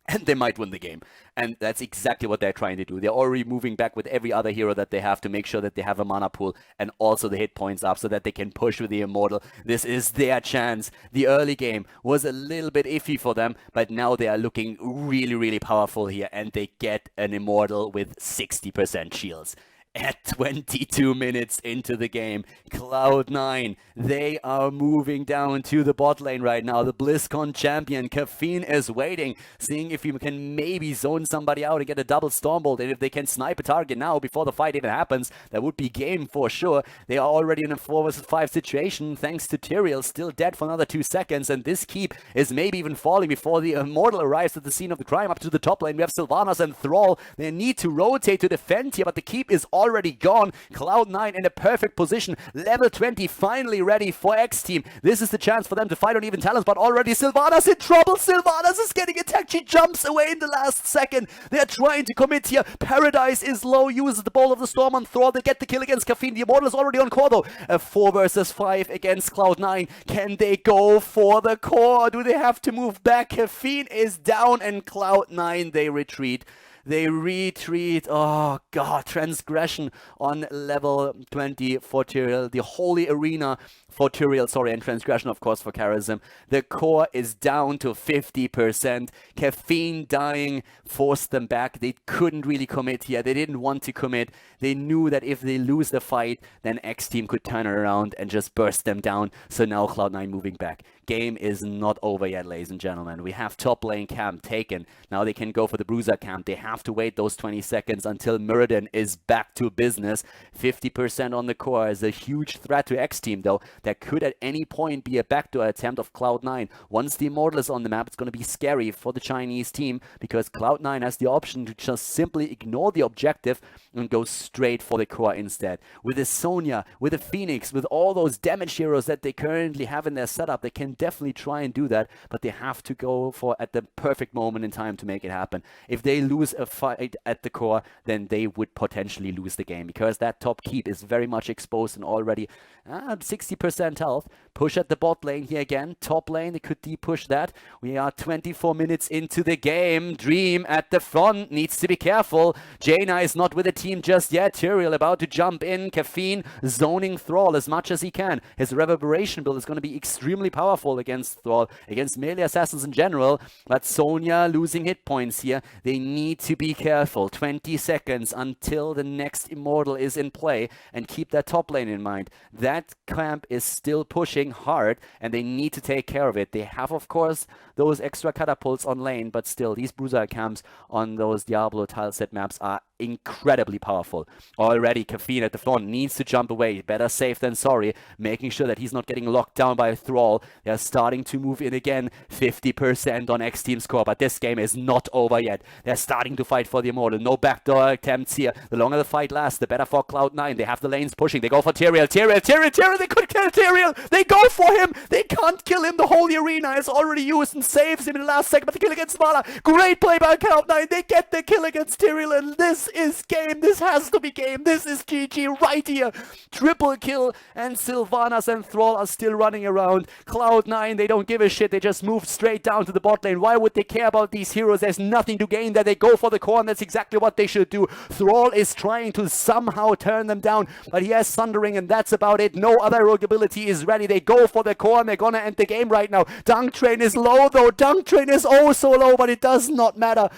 And they might win the game. And that's exactly what they're trying to do. They're already moving back with every other hero that they have to make sure that they have a mana pool and also the hit points up so that they can push with the Immortal. This is their chance. The early game was a little bit iffy for them, but now they are looking really, really powerful here, and they get an Immortal with 60% shields. At 22 minutes into the game, Cloud9, they are moving down to the bot lane right now. The BlizzCon champion, Caffeine, is waiting, seeing if he can maybe zone somebody out and get a double Stormbolt. And if they can snipe a target now before the fight even happens, that would be game for sure. They are already in a 4 versus 5 situation, thanks to Tyrael, still dead for another 2 seconds. And this keep is maybe even falling before the Immortal arrives at the scene of the crime. Up to the top lane, we have Sylvanas and Thrall. They need to rotate to defend here, but the keep is already gone. Cloud9 in a perfect position. Level 20 finally ready for X Team. This is the chance for them to fight on even talents, but already Sylvanas in trouble. Sylvanas is getting attacked. She jumps away in the last second. They're trying to commit here. Paradise is low, uses the Bowl of the Storm on Thrall. They get the kill against Caffeine. The Immortal is already on core though. A 4 versus 5 against Cloud9. Can they go for the core? Do they have to move back? Caffeine is down, and Cloud9, they retreat. They retreat. Oh, God. Transgression on level 20 for Tyrael. The Holy Arena for Tyrael, sorry, and Transgression, of course, for Charism. The core is down to 50%. Caffeine dying forced them back. They couldn't really commit here. They didn't want to commit. They knew that if they lose the fight, then X Team could turn around and just burst them down. So now Cloud9 moving back. Game is not over yet, ladies and gentlemen. We have top lane camp taken. Now they can go for the Bruiser camp. They have to wait those 20 seconds until Muradin is back to business. 50% on the core is a huge threat to X Team, though. There could at any point be a backdoor attempt of Cloud9. Once the Immortal is on the map, it's going to be scary for the Chinese team because Cloud9 has the option to just simply ignore the objective and go straight for the core instead. With a Sonya, with a Phoenix, with all those damage heroes that they currently have in their setup, they can definitely try and do that, but they have to go for at the perfect moment in time to make it happen. If they lose a fight at the core, then they would potentially lose the game because that top keep is very much exposed and already 60% health. Push at the bot lane here again. Top lane, they could de-push that. We are 24 minutes into the game. Dream at the front needs to be careful. Jaina is not with the team just yet. Tyrael about to jump in. Caffeine zoning Thrall as much as he can. His Reverberation build is going to be extremely powerful against Thrall, against melee assassins in general. But Sonya losing hit points here. They need to be careful. 20 seconds until the next Immortal is in play, and keep that top lane in mind. That camp is still pushing hard, and they need to take care of it. They have, of course, those extra catapults on lane, but still, these Bruiser camps on those Diablo tileset maps are incredibly powerful. Already, Caffeine at the front needs to jump away. Better safe than sorry, making sure that he's not getting locked down by a Thrall. They're starting to move in again. 50% on X Team score, but this game is not over yet. They're starting to fight for the Immortal. No backdoor attempts here. The longer the fight lasts, the better for Cloud9. They have the lanes pushing. They go for Tyrael. Tyrael, they could kill Tyrael. They go for him. They can't kill him. The Holy Arena is already used and saves him in the last second, but the kill against Vala. Great play by Cloud9. They get the kill against Tyrael, and this is game. This has to be game. This is GG right here. Triple kill, and Sylvanas and Thrall are still running around. Cloud9, they don't give a shit. They just move straight down to the bot lane. Why would they care about these heroes? There's nothing to gain there. They go for the core, and that's exactly what they should do. Thrall is trying to somehow turn them down, but he has Sundering, and that's about it. No other rogue ability is ready. They go for the core, and they're gonna end the game right now. Dunk Train is low, though. Dunk Train is oh so low, but it does not matter.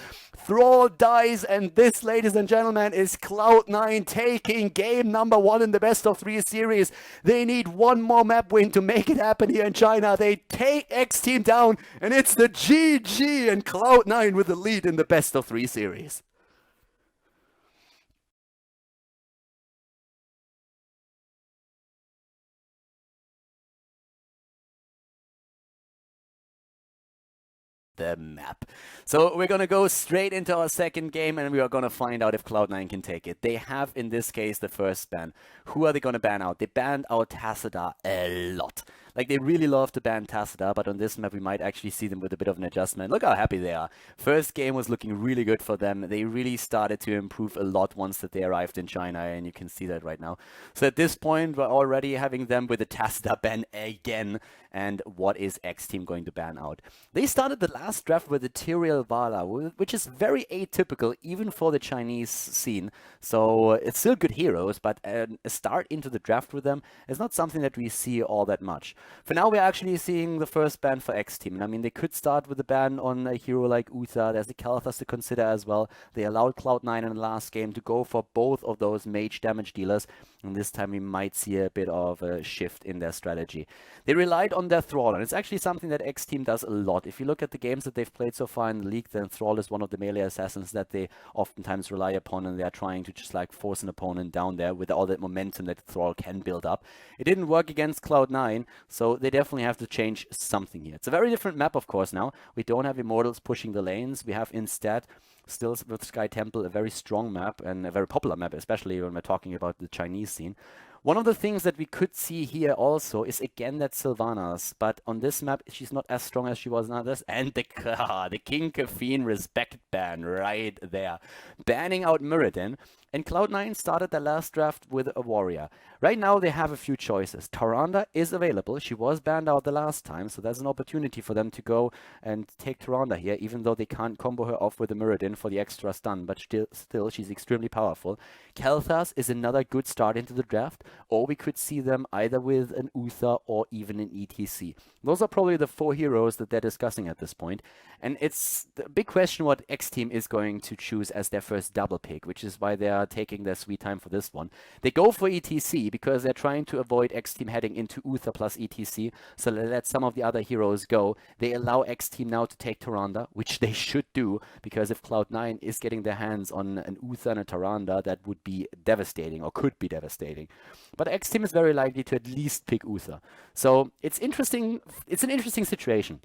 Thrall dies, and this, ladies and gentlemen, is Cloud9 taking game number 1 in the best of 3 series. They need one more map win to make it happen here in China. They take X Team down, and it's the GG, and Cloud9 with the lead in the best of 3 series. The map. So we're going to go straight into our second game, and we are going to find out if Cloud9 can take it. They have, in this case, the first ban. Who are they going to ban out? They banned out Tassadar a lot. Like, they really love to ban Tassadar, but on this map we might actually see them with a bit of an adjustment. Look how happy they are. First game was looking really good for them. They really started to improve a lot once that they arrived in China, and you can see that right now. So at this point, we're already having them with the Tassadar ban again. And what is X Team going to ban out? They started the last draft with the Tyrael Vala, which is very atypical even for the Chinese scene. So it's still good heroes, but a start into the draft with them is not something that we see all that much. For now, we're actually seeing the first ban for X Team. And I mean, they could start with a ban on a hero like Uther. There's the Kalthas to consider as well. They allowed Cloud9 in the last game to go for both of those mage damage dealers. And this time we might see a bit of a shift in their strategy. They relied on their Thrall, and it's actually something that X Team does a lot. If you look at the games that they've played so far in the league, then Thrall is one of the melee assassins that they oftentimes rely upon, and they're trying to just like force an opponent down there with all that momentum that Thrall can build up. It didn't work against Cloud9, so they definitely have to change something here. It's a very different map, of course, now. We don't have Immortals pushing the lanes. We have instead, still with Sky Temple, a very strong map and a very popular map, especially when we're talking about the Chinese scene. One of the things that we could see here also is again that Sylvanas, but on this map she's not as strong as she was in others. And the King Caffeine respect ban right there, banning out Muradin. And Cloud9 started their last draft with a warrior. Right now they have a few choices. Tyrande is available. She was banned out the last time, so there's an opportunity for them to go and take Tyrande here, even though they can't combo her off with a Muradin for the extra stun, but still she's extremely powerful. Kalthas is another good start into the draft, or we could see them either with an Uther or even an ETC. Those are probably the 4 heroes that they're discussing at this point. And it's the big question what X Team is going to choose as their first double pick, which is why they are taking their sweet time for this one. They go for ETC because they're trying to avoid X Team heading into Uther plus ETC, so they let some of the other heroes go. They allow X Team now to take Tyrande, which they should do, because if Cloud9 is getting their hands on an Uther and a Tyrande, that would be devastating, or could be devastating. But X Team is very likely to at least pick Uther. So it's interesting. It's an interesting situation.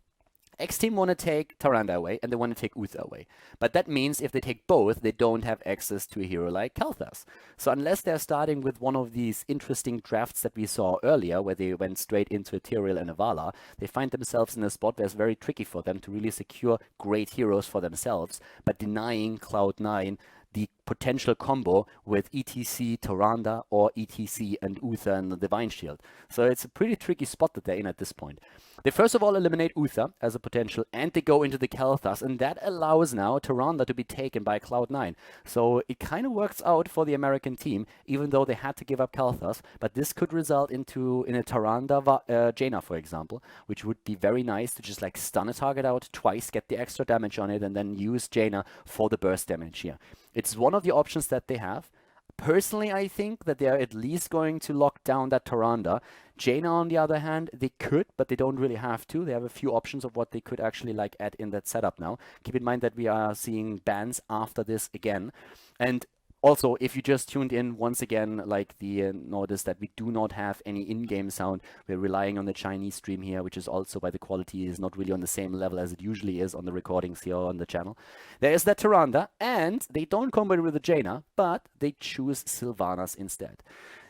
X Team want to take Tyrande away, and they want to take Uther away. But that means if they take both, they don't have access to a hero like Kalthas. So unless they're starting with one of these interesting drafts that we saw earlier, where they went straight into a Tyrael and a Vala, they find themselves in a spot where it's very tricky for them to really secure great heroes for themselves, but denying Cloud9 the potential combo with ETC Tyrande or ETC and Uther and the Divine Shield. So it's a pretty tricky spot that they're in at this point. They first of all eliminate Uther as a potential, and they go into the Kalthas, and that allows now Tyrande to be taken by Cloud9. So it kind of works out for the American team, even though they had to give up Kalthas, but this could result in a Tyrande Jaina, for example, which would be very nice to just like stun a target out twice, get the extra damage on it, and then use Jaina for the burst damage here. It's one of the options that they have. Personally, I think that they are at least going to lock down that Tyrande. Jaina, on the other hand, they could, but they don't really have to. They have a few options of what they could actually like add in that setup now. Keep in mind that we are seeing bans after this again. And also, if you just tuned in once again, like the notice that we do not have any in-game sound. We're relying on the Chinese stream here, which is also why the quality is not really on the same level as it usually is on the recordings here on the channel. There is that Tyrande, and they don't combo it with the Jaina, but they choose Sylvanas instead.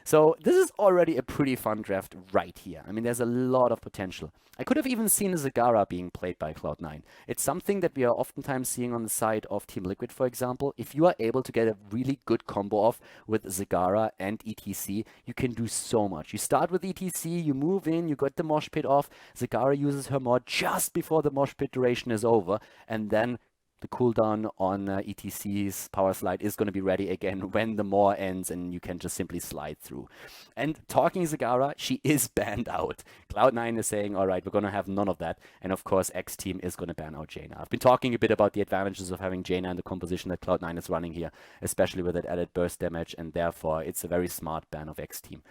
So this is already a pretty fun draft right here. I mean, there's a lot of potential. I could have even seen Zagara being played by Cloud9. It's something that we are oftentimes seeing on the side of Team Liquid, for example. If you are able to get a really good combo off with Zagara and ETC, you can do so much. You start with ETC, you move in, you got the mosh pit off. Zagara uses her mod just before the mosh pit duration is over, and then the cooldown on ETC's power slide is going to be ready again when the Maw ends, and you can just simply slide through. And talking Zagara, she is banned out. Cloud9 is saying, all right, we're going to have none of that. And of course, X Team is going to ban out Jaina. I've been talking a bit about the advantages of having Jaina in the composition that Cloud9 is running here, especially with that added burst damage, and therefore it's a very smart ban of X Team.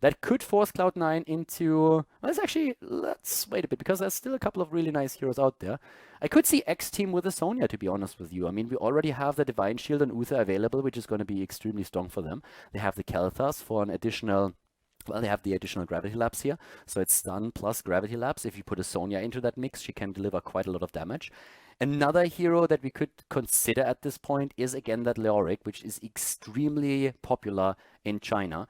That could force Cloud9 into... let's wait a bit, because there's still a couple of really nice heroes out there. I could see X Team with a Sonya, to be honest with you. I mean, we already have the Divine Shield and Uther available, which is going to be extremely strong for them. They have the Kel'Thas for an additional... Well, they have the additional Gravity Lapse here, so it's stun plus Gravity Lapse. If you put a Sonya into that mix, she can deliver quite a lot of damage. Another hero that we could consider at this point is again that Leoric, which is extremely popular in China.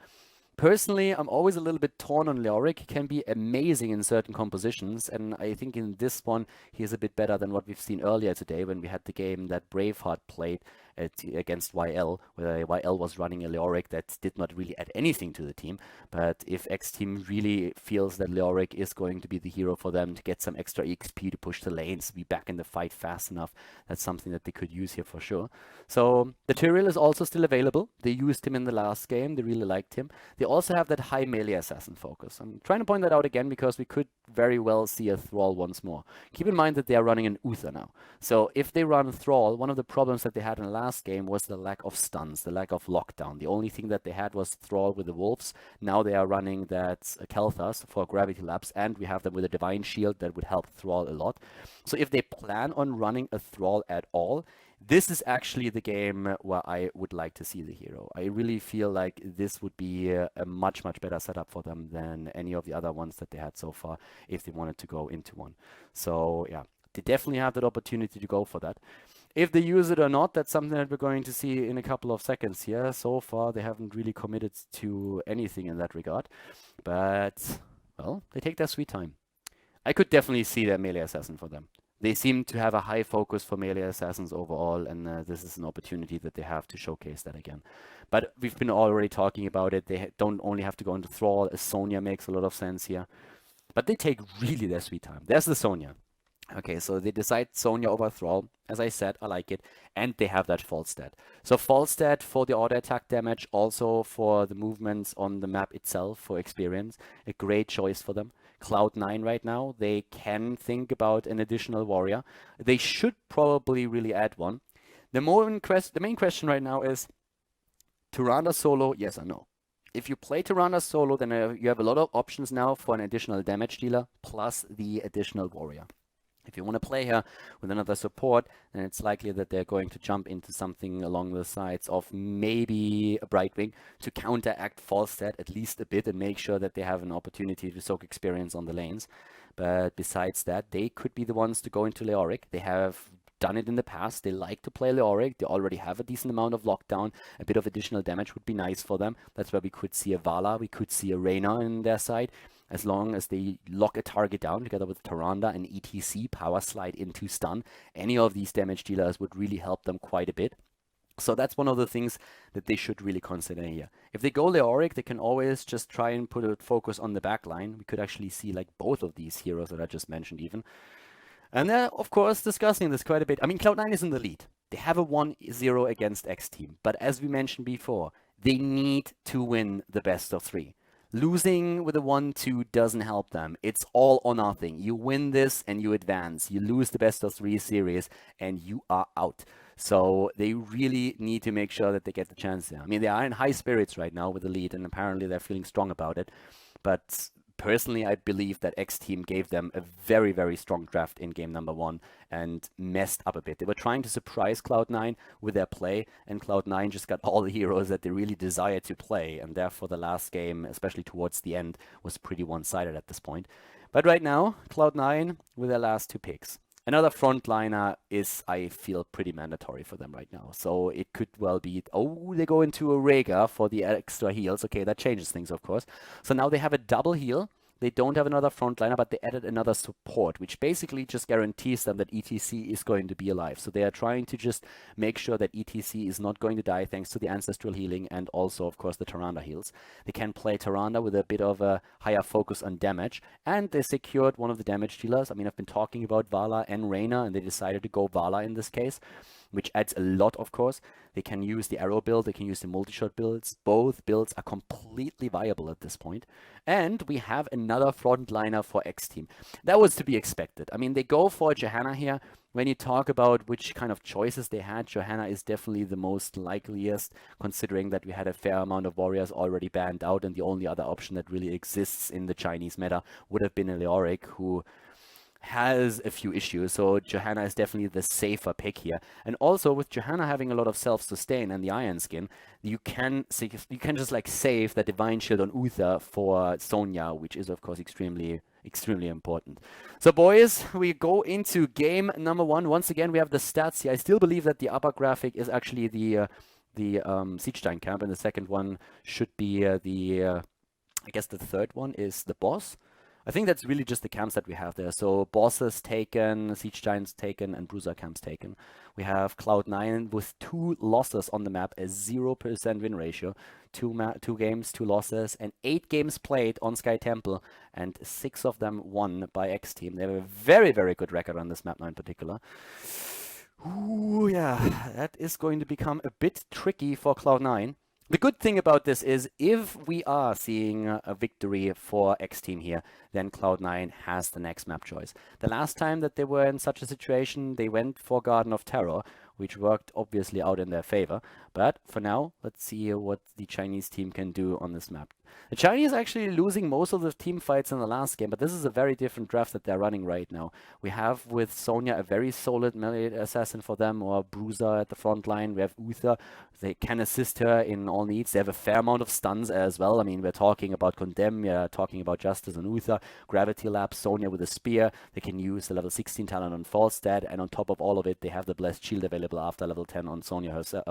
Personally, I'm always a little bit torn on Leoric. He can be amazing in certain compositions, and I think in this one he is a bit better than what we've seen earlier today when we had the game that Braveheart played against YL, where YL was running a Leoric that did not really add anything to the team. But if X Team really feels that Leoric is going to be the hero for them to get some extra XP to push the lanes, be back in the fight fast enough, that's something that they could use here for sure. So the Tyrael is also still available. They used him in the last game. They really liked him. They also have that high melee assassin focus. I'm trying to point that out again because we could very well see a Thrall once more. Keep in mind that they are running an Uther now. So if they run Thrall, one of the problems that they had in the last game was the lack of stuns, the lack of lockdown. The only thing that they had was Thrall with the Wolves. Now they are running that Kel'Thas for Gravity Lapse, and we have them with a Divine Shield that would help Thrall a lot. So if they plan on running a Thrall at all, this is actually the game where I would like to see the hero. I really feel like this would be a much, much better setup for them than any of the other ones that they had so far if they wanted to go into one. So yeah, they definitely have that opportunity to go for that. If they use it or not, that's something that we're going to see in a couple of seconds here. So far, they haven't really committed to anything in that regard. But, well, they take their sweet time. I could definitely see their melee assassin for them. They seem to have a high focus for melee assassins overall, and this is an opportunity that they have to showcase that again. But we've been already talking about it. They don't only have to go into Thrall. A Sonya makes a lot of sense here. But they take really their sweet time. There's the Sonya. Okay, so they decide Sonya over Thrall. As I said, I like it. And they have that false stat. So false stat for the auto attack damage, also for the movements on the map itself for experience. A great choice for them. Cloud9 right now, they can think about an additional warrior. They should probably really add one. The main question right now is Tyrande solo, yes or no? If you play Tyrande solo, then you have a lot of options now for an additional damage dealer plus the additional warrior. If you want to play her with another support, then it's likely that they're going to jump into something along the sides of maybe a Brightwing to counteract false stat at least a bit and make sure that they have an opportunity to soak experience on the lanes. But besides that, they could be the ones to go into Leoric. They have done it in the past. They like to play Leoric. They already have a decent amount of lockdown. A bit of additional damage would be nice for them. That's where we could see a Vala. We could see a Reyna in their side. As long as they lock a target down together with Tyrande and ETC, power slide into stun, any of these damage dealers would really help them quite a bit. So that's one of the things that they should really consider here. If they go Leoric, they can always just try and put a focus on the back line. We could actually see like both of these heroes that I just mentioned even. And they're, of course, discussing this quite a bit. I mean, Cloud9 is in the lead. They have a 1-0 against X Team. But as we mentioned before, they need to win the best of 3. Losing with a 1-2 doesn't help them. It's all or nothing. You win this and you advance. You lose the best of 3 series and you are out. So they really need to make sure that they get the chance there. I mean, they are in high spirits right now with the lead, and apparently they're feeling strong about it. But personally, I believe that X Team gave them a very, very strong draft in game number 1 and messed up a bit. They were trying to surprise Cloud9 with their play, and Cloud9 just got all the heroes that they really desired to play, and therefore the last game, especially towards the end, was pretty one-sided at this point. But right now, Cloud9 with their last 2 picks. Another frontliner is, I feel, pretty mandatory for them right now. So it could well be, oh, they go into a Rhaegar for the extra heals. Okay, that changes things, of course. So now they have a double heal. they don't have another frontliner, but they added another support, which basically just guarantees them that ETC is going to be alive. So they are trying to just make sure that ETC is not going to die thanks to the ancestral healing and also, of course, the Tyrande heals. They can play Tyrande with a bit of a higher focus on damage, and they secured one of the damage dealers. I mean, I've been talking about Vala and Reyna, and they decided to go Vala in this case, which adds a lot, of course. They can use the arrow build, they can use the multi-shot builds. Both builds are completely viable at this point. And we have another frontliner for X Team. That was to be expected. I mean, they go for Johanna here. When you talk about which kind of choices they had, Johanna is definitely the most likeliest, considering that we had a fair amount of warriors already banned out, and the only other option that really exists in the Chinese meta would have been a Leoric, who has a few issues, so Johanna is definitely the safer pick here. And also with Johanna having a lot of self-sustain and the Iron Skin, you can just like save the Divine Shield on Uther for Sonya, which is of course extremely important. So boys, we go into game number 1. Once again, we have the stats here. I still believe that the upper graphic is actually the Siegestein camp, and the second one should be I guess the third one is the boss. I think that's really just the camps that we have there. So bosses taken, Siege Giants taken, and Bruiser camps taken. We have Cloud9 with 2 losses on the map, a 0% win ratio. 2 games, 2 losses, and 8 games played on Sky Temple, and 6 of them won by X Team. They have a very, very good record on this map now in particular. Ooh, yeah, that is going to become a bit tricky for Cloud9. The good thing about this is if we are seeing a victory for X Team here, then Cloud9 has the next map choice. The last time that they were in such a situation, they went for Garden of Terror, which worked obviously out in their favor. But for now, let's see what the Chinese team can do on this map. The Chinese are actually losing most of the team fights in the last game, but this is a very different draft that they're running right now. We have with Sonya a very solid melee assassin for them, or Bruiser at the front line. We have Uther. They can assist her in all needs. They have a fair amount of stuns as well. I mean, we're talking about Condemn, we're talking about Justice and Uther. Gravity Lab, Sonya with a spear. They can use the level 16 talent on Falstad, and on top of all of it, they have the Blessed Shield available after level 10 on Sonya herself,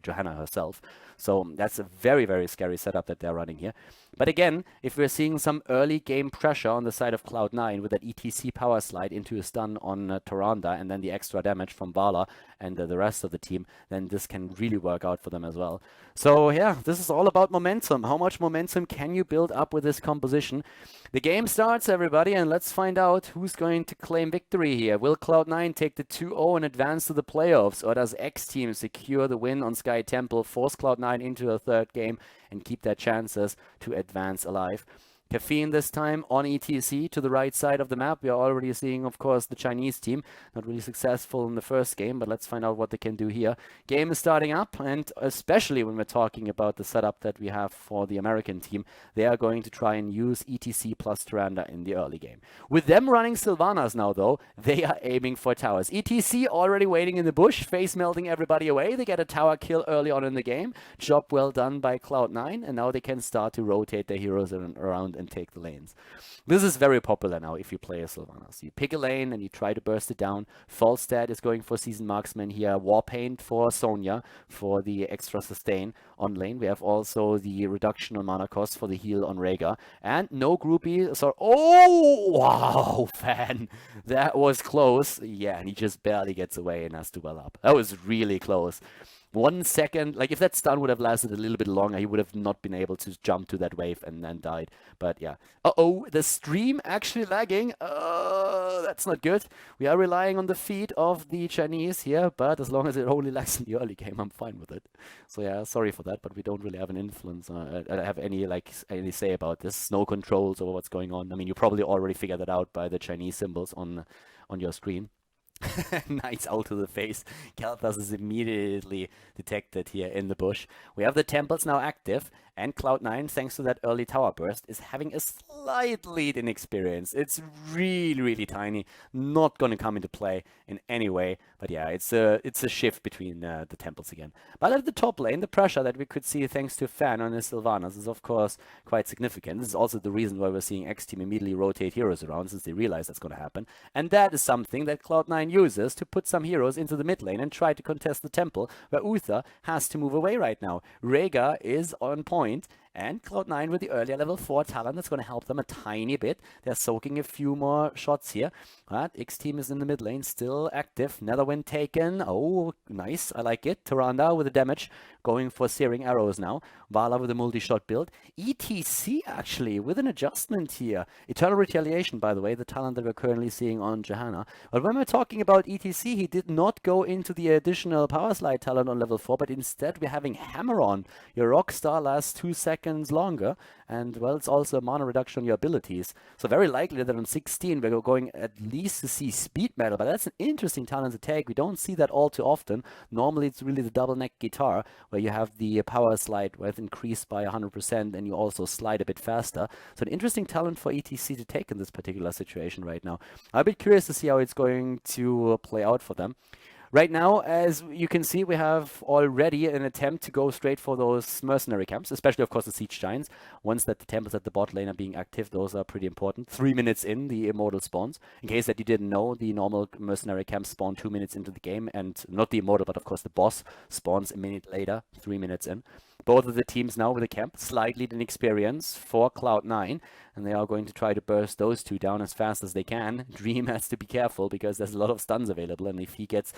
Johanna herself. So that's a very, very scary setup that they're running here. But again, if we're seeing some early game pressure on the side of Cloud9 with that ETC power slide into a stun on Tyrande, and then the extra damage from Vala and the rest of the team, then this can really work out for them as well. So yeah, this is all about momentum. How much momentum can you build up with this composition? The game starts, everybody, and let's find out who's going to claim victory here. Will Cloud9 take the 2-0 and advance to the playoffs, or does X Team secure the win on Sky Temple, force Cloud9 into a third game, and keep their chances to advance alive? Caffeine this time on ETC to the right side of the map. We are already seeing, of course, the Chinese team. Not really successful in the first game, but let's find out what they can do here. Game is starting up, and especially when we're talking about the setup that we have for the American team, they are going to try and use ETC plus Tyrande in the early game. With them running Sylvanas now, though, they are aiming for towers. ETC already waiting in the bush, face melting everybody away. They get a tower kill early on in the game. Job well done by Cloud9, and now they can start to rotate their heroes around and take the lanes. This is very popular now if you play a Sylvanas. You pick a lane and you try to burst it down. Falstad is going for Seasoned Marksman here. Warpaint for Sonya for the extra sustain on lane. We have also the reduction on mana cost for the heal on Rhaegar. And no groupie. So, oh, wow, fan. That was close. Yeah, and he just barely gets away and has to well up. That was really close. 1 second, like if that stun would have lasted a little bit longer, he would have not been able to jump to that wave and then died. But yeah. Uh-oh, the stream actually lagging. That's not good. We are relying on the feed of the Chinese here, but as long as it only lags in the early game, I'm fine with it. So yeah, sorry for that, but we don't really have an influence. I have any say about this. No controls over what's going on. I mean, you probably already figured that out by the Chinese symbols on your screen. Nice out to the face. Kalthas is immediately detected here in the bush. We have the temples now active, and Cloud9, thanks to that early tower burst, is having a slight lead in experience. It's really, really tiny. Not going to come into play in any way. But yeah, it's a shift between the temples again. But at the top lane, the pressure that we could see thanks to Fan on his Sylvanas is of course quite significant. This is also the reason why we're seeing X Team immediately rotate heroes around, since they realize that's going to happen. And that is something that Cloud9 uses to put some heroes into the mid lane and try to contest the temple, where Uther has to move away right now. Rhaegar is on point, And Cloud9 with the earlier level 4 talent that's going to help them a tiny bit. They're soaking a few more shots here. But X-Team is in the mid lane, still active. Another win taken. Oh, nice. I like it. Tyrande with the damage, going for searing arrows now. Vala with a multi-shot build. ETC actually with an adjustment here. Eternal Retaliation, by the way, the talent that we're currently seeing on Johanna. But when we're talking about ETC, he did not go into the additional power slide talent on level 4, but instead we're having Hammer on. Your Rockstar lasts 2 seconds longer, and well, it's also a mana reduction on your abilities. So very likely that on 16 we're going at least to see speed metal, but that's an interesting talent to take. We don't see that all too often. Normally it's really the double neck guitar, where you have the power slide with increased by 100% and you also slide a bit faster. So an interesting talent for ETC to take in this particular situation right now. I'm a bit curious to see how it's going to play out for them. Right now, as you can see, we have already an attempt to go straight for those mercenary camps, especially, of course, the Siege Giants. Once that the temples at the bot lane are being active, those are pretty important. 3 minutes in, the Immortal spawns. In case that you didn't know, the normal mercenary camps spawn 2 minutes into the game, and not the Immortal, but of course the boss spawns a minute later, 3 minutes in. Both of the teams now with the camp, slightly in experience for Cloud9, and they are going to try to burst those two down as fast as they can. Dream has to be careful because there's a lot of stuns available, and if he gets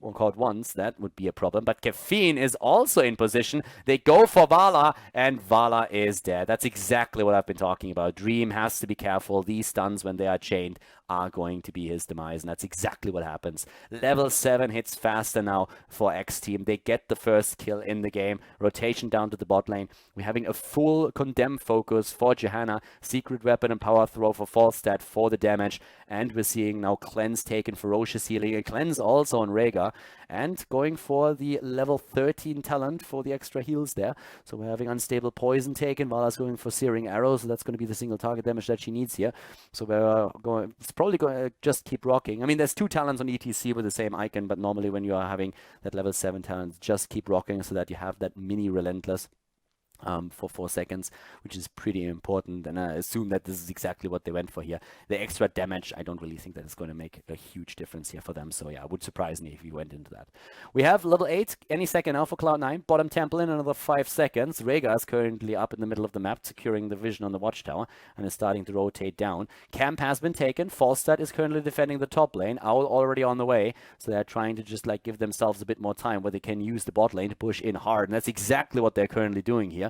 caught once, that would be a problem. But Caffeine is also in position. They go for Vala, and Vala is dead. That's exactly what I've been talking about. Dream has to be careful. These stuns, when they are chained, are going to be his demise, and that's exactly what happens. Level 7 hits faster now for X-Team. They get the first kill in the game. Rotation down to the bot lane. We're having a full Condemn focus for Johanna. Secret Weapon and Power Throw for Falstad for the damage. And we're seeing now Cleanse taken, Ferocious Healing, a Cleanse also on Rhaegar. And going for the level 13 talent for the extra heals there. So we're having Unstable Poison taken. Vala's going for Searing Arrows, so that's going to be the single target damage that she needs here. So we're going... probably going to just keep rocking. I mean, there's 2 talents on ETC with the same icon, but normally when you are having that level 7 talent, just keep rocking so that you have that mini Relentless for 4 seconds, which is pretty important, and I assume that this is exactly what they went for here. The extra damage, I don't really think that it's going to make a huge difference here for them, so yeah, it would surprise me if you went into that. We have level 8 any second now for Cloud9. Bottom temple in another 5 seconds. Rhaegar is currently up in the middle of the map, securing the vision on the watchtower, and is starting to rotate down. Camp has been taken. Falstad is currently defending the top lane. Owl already on the way, so they're trying to just like give themselves a bit more time where they can use the bot lane to push in hard, and that's exactly what they're currently doing here.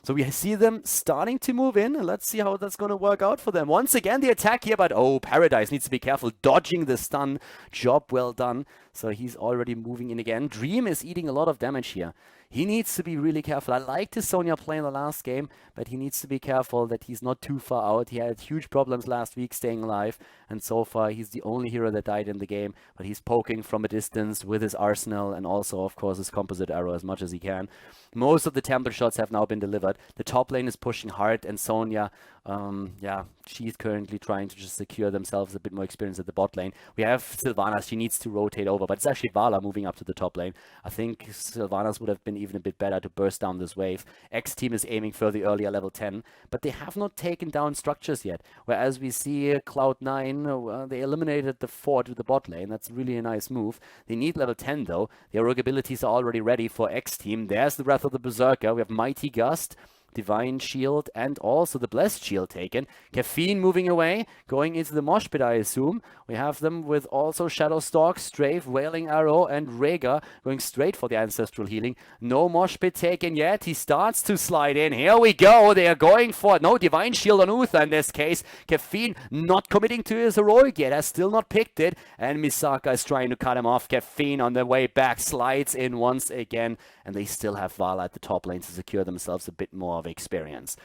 So we see them starting to move in, and let's see how that's going to work out for them. Once again, the attack here, but oh, Paradise needs to be careful, dodging the stun. Job well done. So he's already moving in again. Dream is eating a lot of damage here. He needs to be really careful. I liked his Sonya play in the last game, but he needs to be careful that he's not too far out. He had huge problems last week staying alive, and so far he's the only hero that died in the game, but he's poking from a distance with his arsenal and also, of course, his composite arrow as much as he can. Most of the temple shots have now been delivered. The top lane is pushing hard, and Sonya, yeah, she's currently trying to just secure themselves a bit more experience at the bot lane. We have Sylvanas. She needs to rotate over, but it's actually Vala moving up to the top lane. I think Sylvanas would have been even a bit better to burst down this wave. X-Team is aiming for the earlier level 10, but they have not taken down structures yet. Whereas we see Cloud9, they eliminated the fort with the bot lane. That's really a nice move. They need level 10 though. Their rogue abilities are already ready for X-Team. There's the Wrath of the Berserker. We have Mighty Gust, Divine Shield, and also the Blessed Shield taken. Caffeine moving away, going into the mosh pit, I assume. We have them with also Shadow Stalk, Strafe, Wailing Arrow, and Rhaegar going straight for the Ancestral Healing. No mosh pit taken yet. He starts to slide in. Here we go. They are going for it. No Divine Shield on Uther in this case. Caffeine not committing to his heroic yet, has still not picked it. And Misaka is trying to cut him off. Caffeine on the way back slides in once again. And they still have Vala at the top lane to secure themselves a bit more of experience.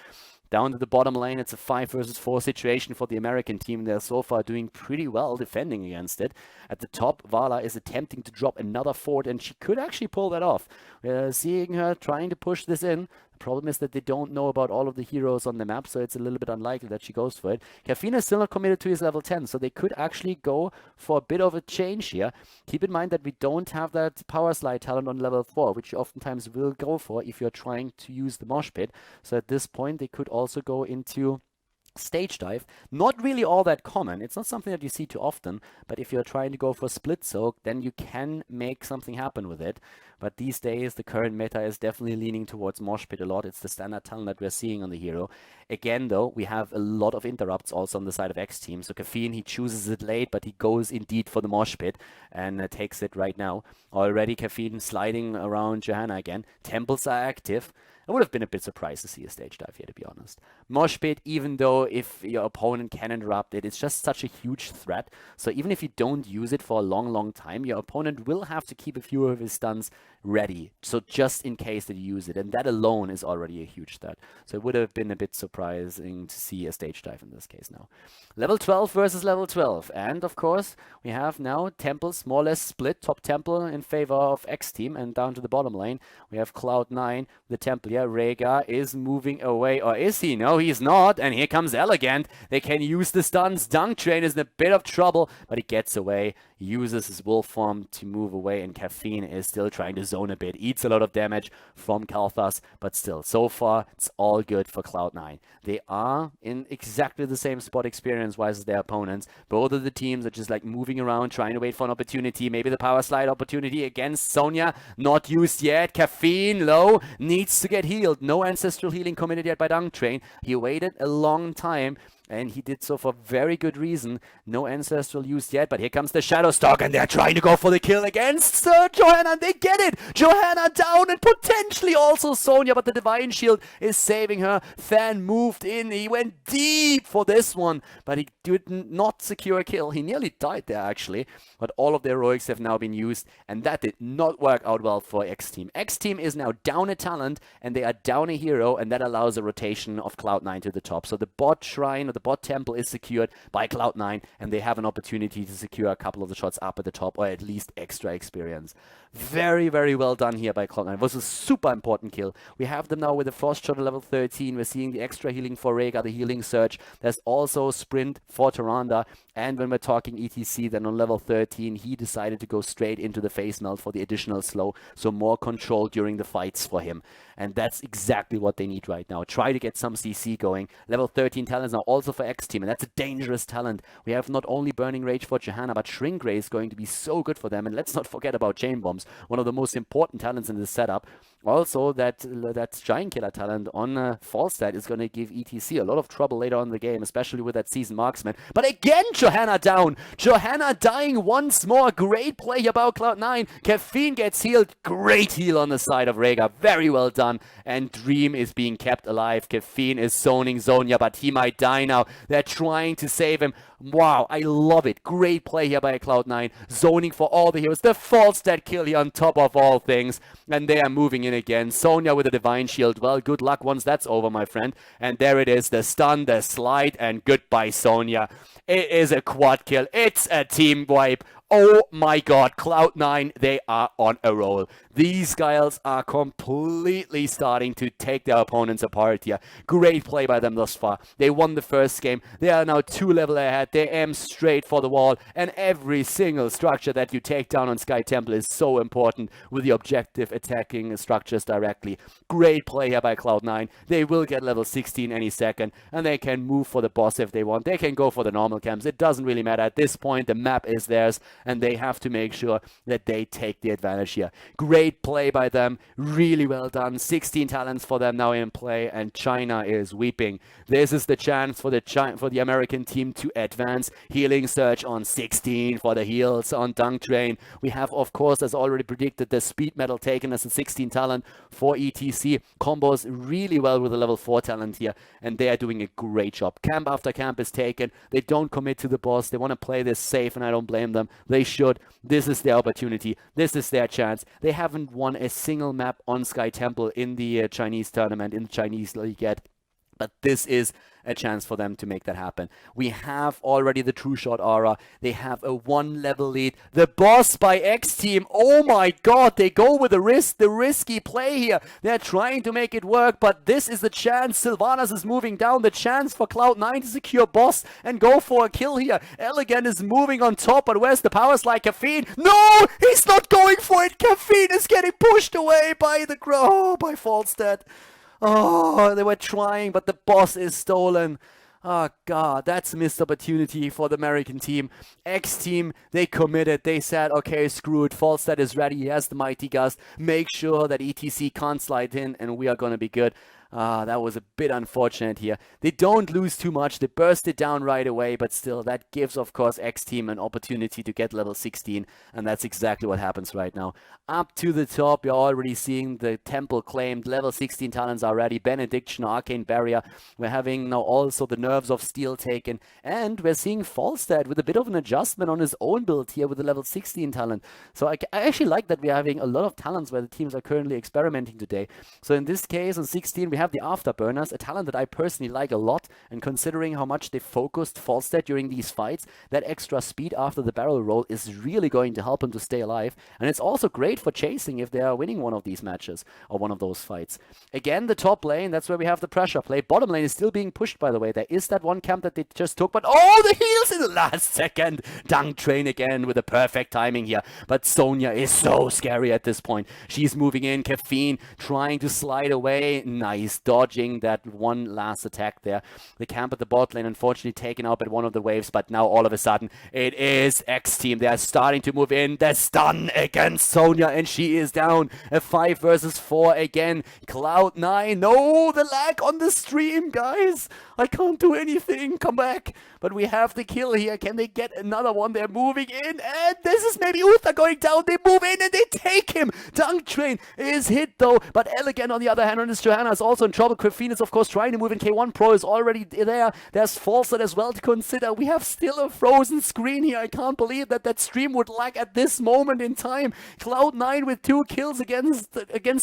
Down to the bottom lane, it's a 5 versus 4 situation for the American team. They're so far doing pretty well defending against it. At the top, Vala is attempting to drop another fort, and she could actually pull that off. We're seeing her trying to push this in. The problem is that they don't know about all of the heroes on the map, so it's a little bit unlikely that she goes for it. Caffeine is still not committed to his level 10, so they could actually go for a bit of a change here. Keep in mind that we don't have that power slide talent on level 4, which you oftentimes will go for if you're trying to use the mosh pit. So at this point, they could also go into Stage dive, not really all that common. It's not something that you see too often, but if you're trying to go for split soak, then you can make something happen with it. But these days, the current meta is definitely leaning towards Mosh Pit a lot. It's the standard talent that we're seeing on the hero. Again, though, we have a lot of interrupts also on the side of X Team. So Caffeine, he chooses it late, but he goes indeed for the Mosh Pit and takes it right now. Already Caffeine sliding around Johanna again. Temples are active. I would have been a bit surprised to see a stage dive here, to be honest. Mosh Pit, even though if your opponent can interrupt it, it's just such a huge threat. So even if you don't use it for a long, long time, your opponent will have to keep a few of his stuns ready. So just in case that you use it. And that alone is already a huge threat. So it would have been a bit surprising to see a stage dive in this case now. Level 12 versus level 12. And of course, we have now Temples more or less split. Top Temple in favor of X Team. And down to the bottom lane, we have Cloud9, the Temple. Yeah, Rhaegar is moving away. Or is he? No, he's not. And here comes Elegant. They can use the stuns. Dunk Train is in a bit of trouble, but he gets away. Uses his wolf form to move away, and Caffeine is still trying to zone a bit. Eats a lot of damage from Khaldor, but still, so far, it's all good for Cloud9. They are in exactly the same spot experience-wise as their opponents. Both of the teams are just like moving around, trying to wait for an opportunity. Maybe the power slide opportunity against Sonya. Not used yet. Caffeine, low, needs to get healed. No ancestral healing committed yet by Dunk Train. He waited a long time. And he did so for very good reason. No ancestral used yet, but here comes the Shadow Stalk, and they're trying to go for the kill against Johanna, and they get it! Johanna down, and potentially also Sonya, but the Divine Shield is saving her. Fan moved in, he went deep for this one, but he did not secure a kill. He nearly died there, actually, but all of the heroics have now been used, and that did not work out well for X Team. X Team is now down a talent, and they are down a hero, and that allows a rotation of Cloud9 to the top. So the bot shrine, the bot temple is secured by Cloud9, and they have an opportunity to secure a couple of the shots up at the top, or at least extra experience. Very, very well done here by Cloud9. It was a super important kill. We have them now with a Frost Shot at level 13. We're seeing the extra healing for Rhaegar, the healing surge. There's also Sprint for Tyrande. And when we're talking ETC, then on level 13, he decided to go straight into the face melt for the additional slow, so more control during the fights for him. And that's exactly what they need right now. Try to get some CC going. Level 13 talents now also for X Team, and that's a dangerous talent. We have not only Burning Rage for Johanna, but Shrink Ray is going to be so good for them. And let's not forget about Chain Bombs, one of the most important talents in this setup. Also, that Giant Killer talent on Falstad is going to give ETC a lot of trouble later on in the game, especially with that Seasoned Marksman. But again, Johanna down. Johanna dying once more. Great play about Cloud9. Caffeine gets healed. Great heal on the side of Rhaegar. Very well done. And Dream is being kept alive. Caffeine is zoning Zonya, but he might die now. They're trying to save him. Wow, I love it. Great play here by Cloud9. Zoning for all the heroes. The Falstad kill here on top of all things. And they are moving in again. Sonya with a Divine Shield. Well, good luck once that's over, my friend. And there it is. The stun, the slide, and goodbye, Sonya. It is a quad kill. It's a team wipe. Oh my god, Cloud9, they are on a roll. These guys are completely starting to take their opponents apart here. Great play by them thus far. They won the first game. They are now 2 levels ahead. They aim straight for the wall. And every single structure that you take down on Sky Temple is so important with the objective attacking structures directly. Great play here by Cloud9. They will get level 16 any second. And they can move for the boss if they want. They can go for the normal camps. It doesn't really matter. At this point, the map is theirs. And they have to make sure that they take the advantage here. Great play by them. Really well done. 16 talents for them now in play, and China is weeping. This is the chance for the American team to advance. Healing surge on 16 for the heals on Dunk Train. We have, of course, as already predicted, the speed medal taken as a 16 talent for ETC. Combos really well with the level 4 talent here, and they are doing a great job. Camp after camp is taken. They don't commit to the boss. They want to play this safe, and I don't blame them. They should. This is their opportunity. This is their chance. They haven't won a single map on Sky Temple in the Chinese tournament, in the Chinese league yet. But this is a chance for them to make that happen. We have already the True Shot aura. They have a 1 level lead. The boss by X Team. Oh my god, they go with the risky play here. They're trying to make it work, but this is the chance. Sylvanas is moving down. The chance for Cloud9 to secure boss and go for a kill here. Elegant is moving on top, but where's the power slide? Caffeine. No, he's not going for it. Caffeine is getting pushed away by by Falstad. Oh, they were trying, but the boss is stolen. Oh god, that's a missed opportunity for the American team. X team, they committed. They said, okay, screw it. Falstad is ready. He has the mighty gust. Make sure that ETC can't slide in and we are going to be good. That was a bit unfortunate here. They don't lose too much. They burst it down right away, but still, that gives, of course, X Team an opportunity to get level 16, and that's exactly what happens right now. Up to the top, you're already seeing the temple claimed. Level 16 talents are ready. Benediction, Arcane Barrier. We're having now also the Nerves of Steel taken, and we're seeing Falstad with a bit of an adjustment on his own build here with the level 16 talent. So I actually like that we're having a lot of talents where the teams are currently experimenting today. So in this case, on 16, we have the Afterburners, a talent that I personally like a lot, and considering how much they focused Falstad during these fights, that extra speed after the barrel roll is really going to help him to stay alive, and it's also great for chasing if they are winning one of these matches, or one of those fights. Again, the top lane, that's where we have the pressure play. Bottom lane is still being pushed, by the way. There is that one camp that they just took, but oh, the heals in the last second! Dunk Train again with the perfect timing here, but Sonya is so scary at this point. She's moving in, Caffeine trying to slide away, nice dodging that one last attack there. The camp at the bot lane unfortunately taken out at one of the waves, but now all of a sudden it is X Team. They are starting to move in. The stun against Sonya and she is down. A 5 versus 4 again. Cloud9. No, the lag on the stream, guys. I can't do anything. Come back. But we have the kill here. Can they get another one? They're moving in, and this is maybe Uther going down. They move in and they take him. Dunk Train is hit though, but Elegant on the other hand on his Johanna is also in trouble. Quifine is of course trying to move in. K1 Pro is already there. There's Falstad as well to consider. We have still a frozen screen here. I can't believe that stream would lag at this moment in time. Cloud9 with 2 kills against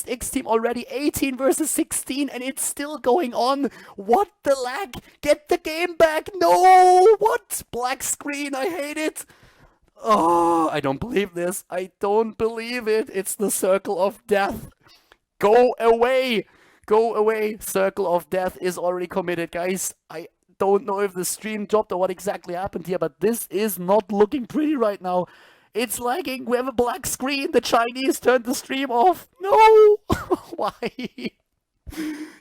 X Team already. 18 versus 16, and it's still going on. What the lag? Get the game back. No! What? Black screen. I hate it. Oh, I don't believe this. I don't believe it. It's the circle of death. Go away. Go away. Circle of death is already committed, guys. I don't know if the stream dropped or what exactly happened here, but this is not looking pretty right now. It's lagging. We have a black screen. The Chinese turned the stream off. No. Why?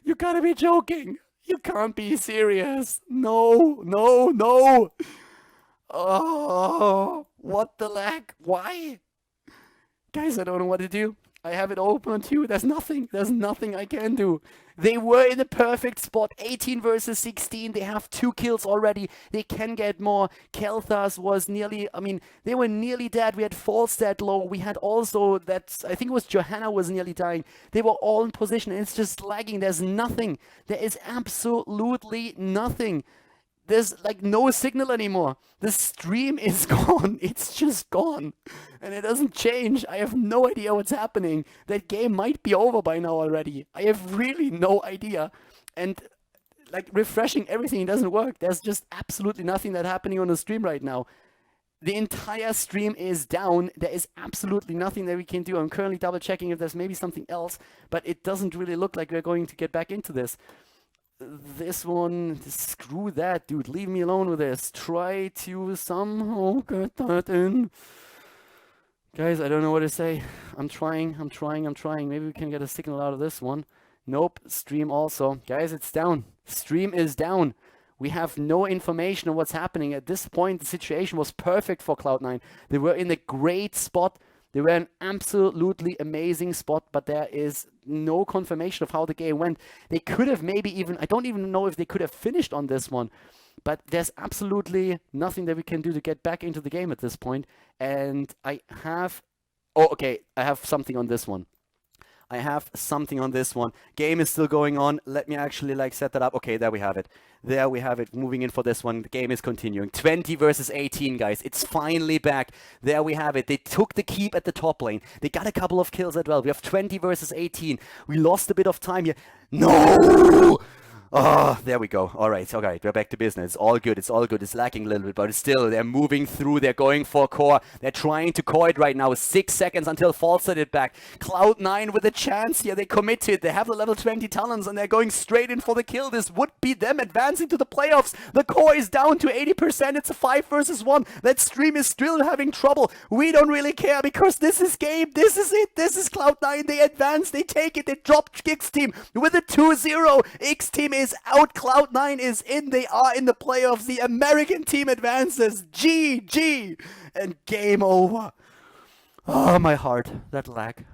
You gotta be joking. You can't be serious. No, no, no. Oh, what the lag? Why? Guys, I don't know what to do. I have it open on 2. There's nothing I can do. They were in a perfect spot. 18 versus 16. They have 2 kills already. They can get more. Kel'Thas was nearly, they were nearly dead. We had Falstad low. We had also that, I think it was Johanna was nearly dying. They were all in position and it's just lagging. There's nothing. There is absolutely nothing. There's like no signal anymore. The stream is gone. It's just gone. And it doesn't change. I have no idea what's happening. That game might be over by now already. I have really no idea. And like refreshing everything doesn't work. There's just absolutely nothing that's happening on the stream right now. The entire stream is down. There is absolutely nothing that we can do. I'm currently double checking if there's maybe something else, but it doesn't really look like we're going to get back into this. This one, screw that, dude. Leave me alone with this. Try to somehow get that in. Guys, I don't know what to say. I'm trying. Maybe we can get a signal out of this one. Nope, stream also. Guys, it's down. Stream is down. We have no information on what's happening. At this point, the situation was perfect for Cloud9. They were in a great spot. They were an absolutely amazing spot, but there is no confirmation of how the game went. They could have maybe even, I don't even know if they could have finished on this one, but there's absolutely nothing that we can do to get back into the game at this point. And I have something on this one. Game is still going on. Let me actually set that up. Okay, there we have it. Moving in for this one. The game is continuing. 20 versus 18, guys. It's finally back. There we have it. They took the keep at the top lane. They got a couple of kills as well. We have 20 versus 18. We lost a bit of time here. No! Oh, there we go. All right, we're back to business. It's all good. It's lacking a little bit, but still, they're moving through. They're going for core. They're trying to core it right now. 6 seconds until Falstad it back. Cloud9 with a chance here. They commit to it. They have the level 20 talents, and they're going straight in for the kill. This would be them advancing to the playoffs. The core is down to 80%. It's a 5 versus 1. That stream is still having trouble. We don't really care because this is game. This is it. This is Cloud9. They advance. They take it. They drop X Team with a 2-0. X Team is out. Cloud9 is in. They are in the playoffs. The American team advances. GG. And game over. Oh, my heart. That lag.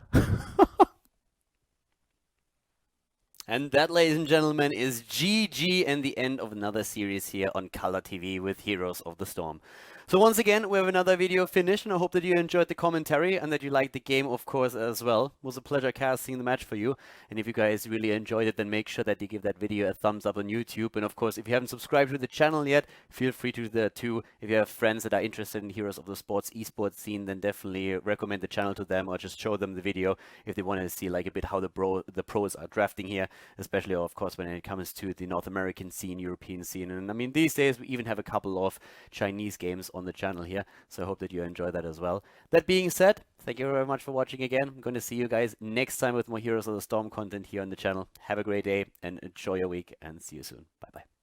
And that, ladies and gentlemen, is GG and the end of another series here on Color TV with Heroes of the Storm. So once again, we have another video finished, and I hope that you enjoyed the commentary and that you liked the game, of course, as well. It was a pleasure casting the match for you. And if you guys really enjoyed it, then make sure that you give that video a thumbs up on YouTube. And of course, if you haven't subscribed to the channel yet, feel free to do that too. If you have friends that are interested in Heroes of the Sports esports scene, then definitely recommend the channel to them, or just show them the video if they want to see like a bit how the pros are drafting here, especially of course when it comes to the North American scene, European scene. And I mean, these days we even have a couple of Chinese games on the channel here, so I hope that you enjoy that as well. That being said, thank you very much for watching again. I'm going to see you guys next time with more Heroes of the Storm content here on the channel. Have a great day and enjoy your week, and see you soon. Bye bye.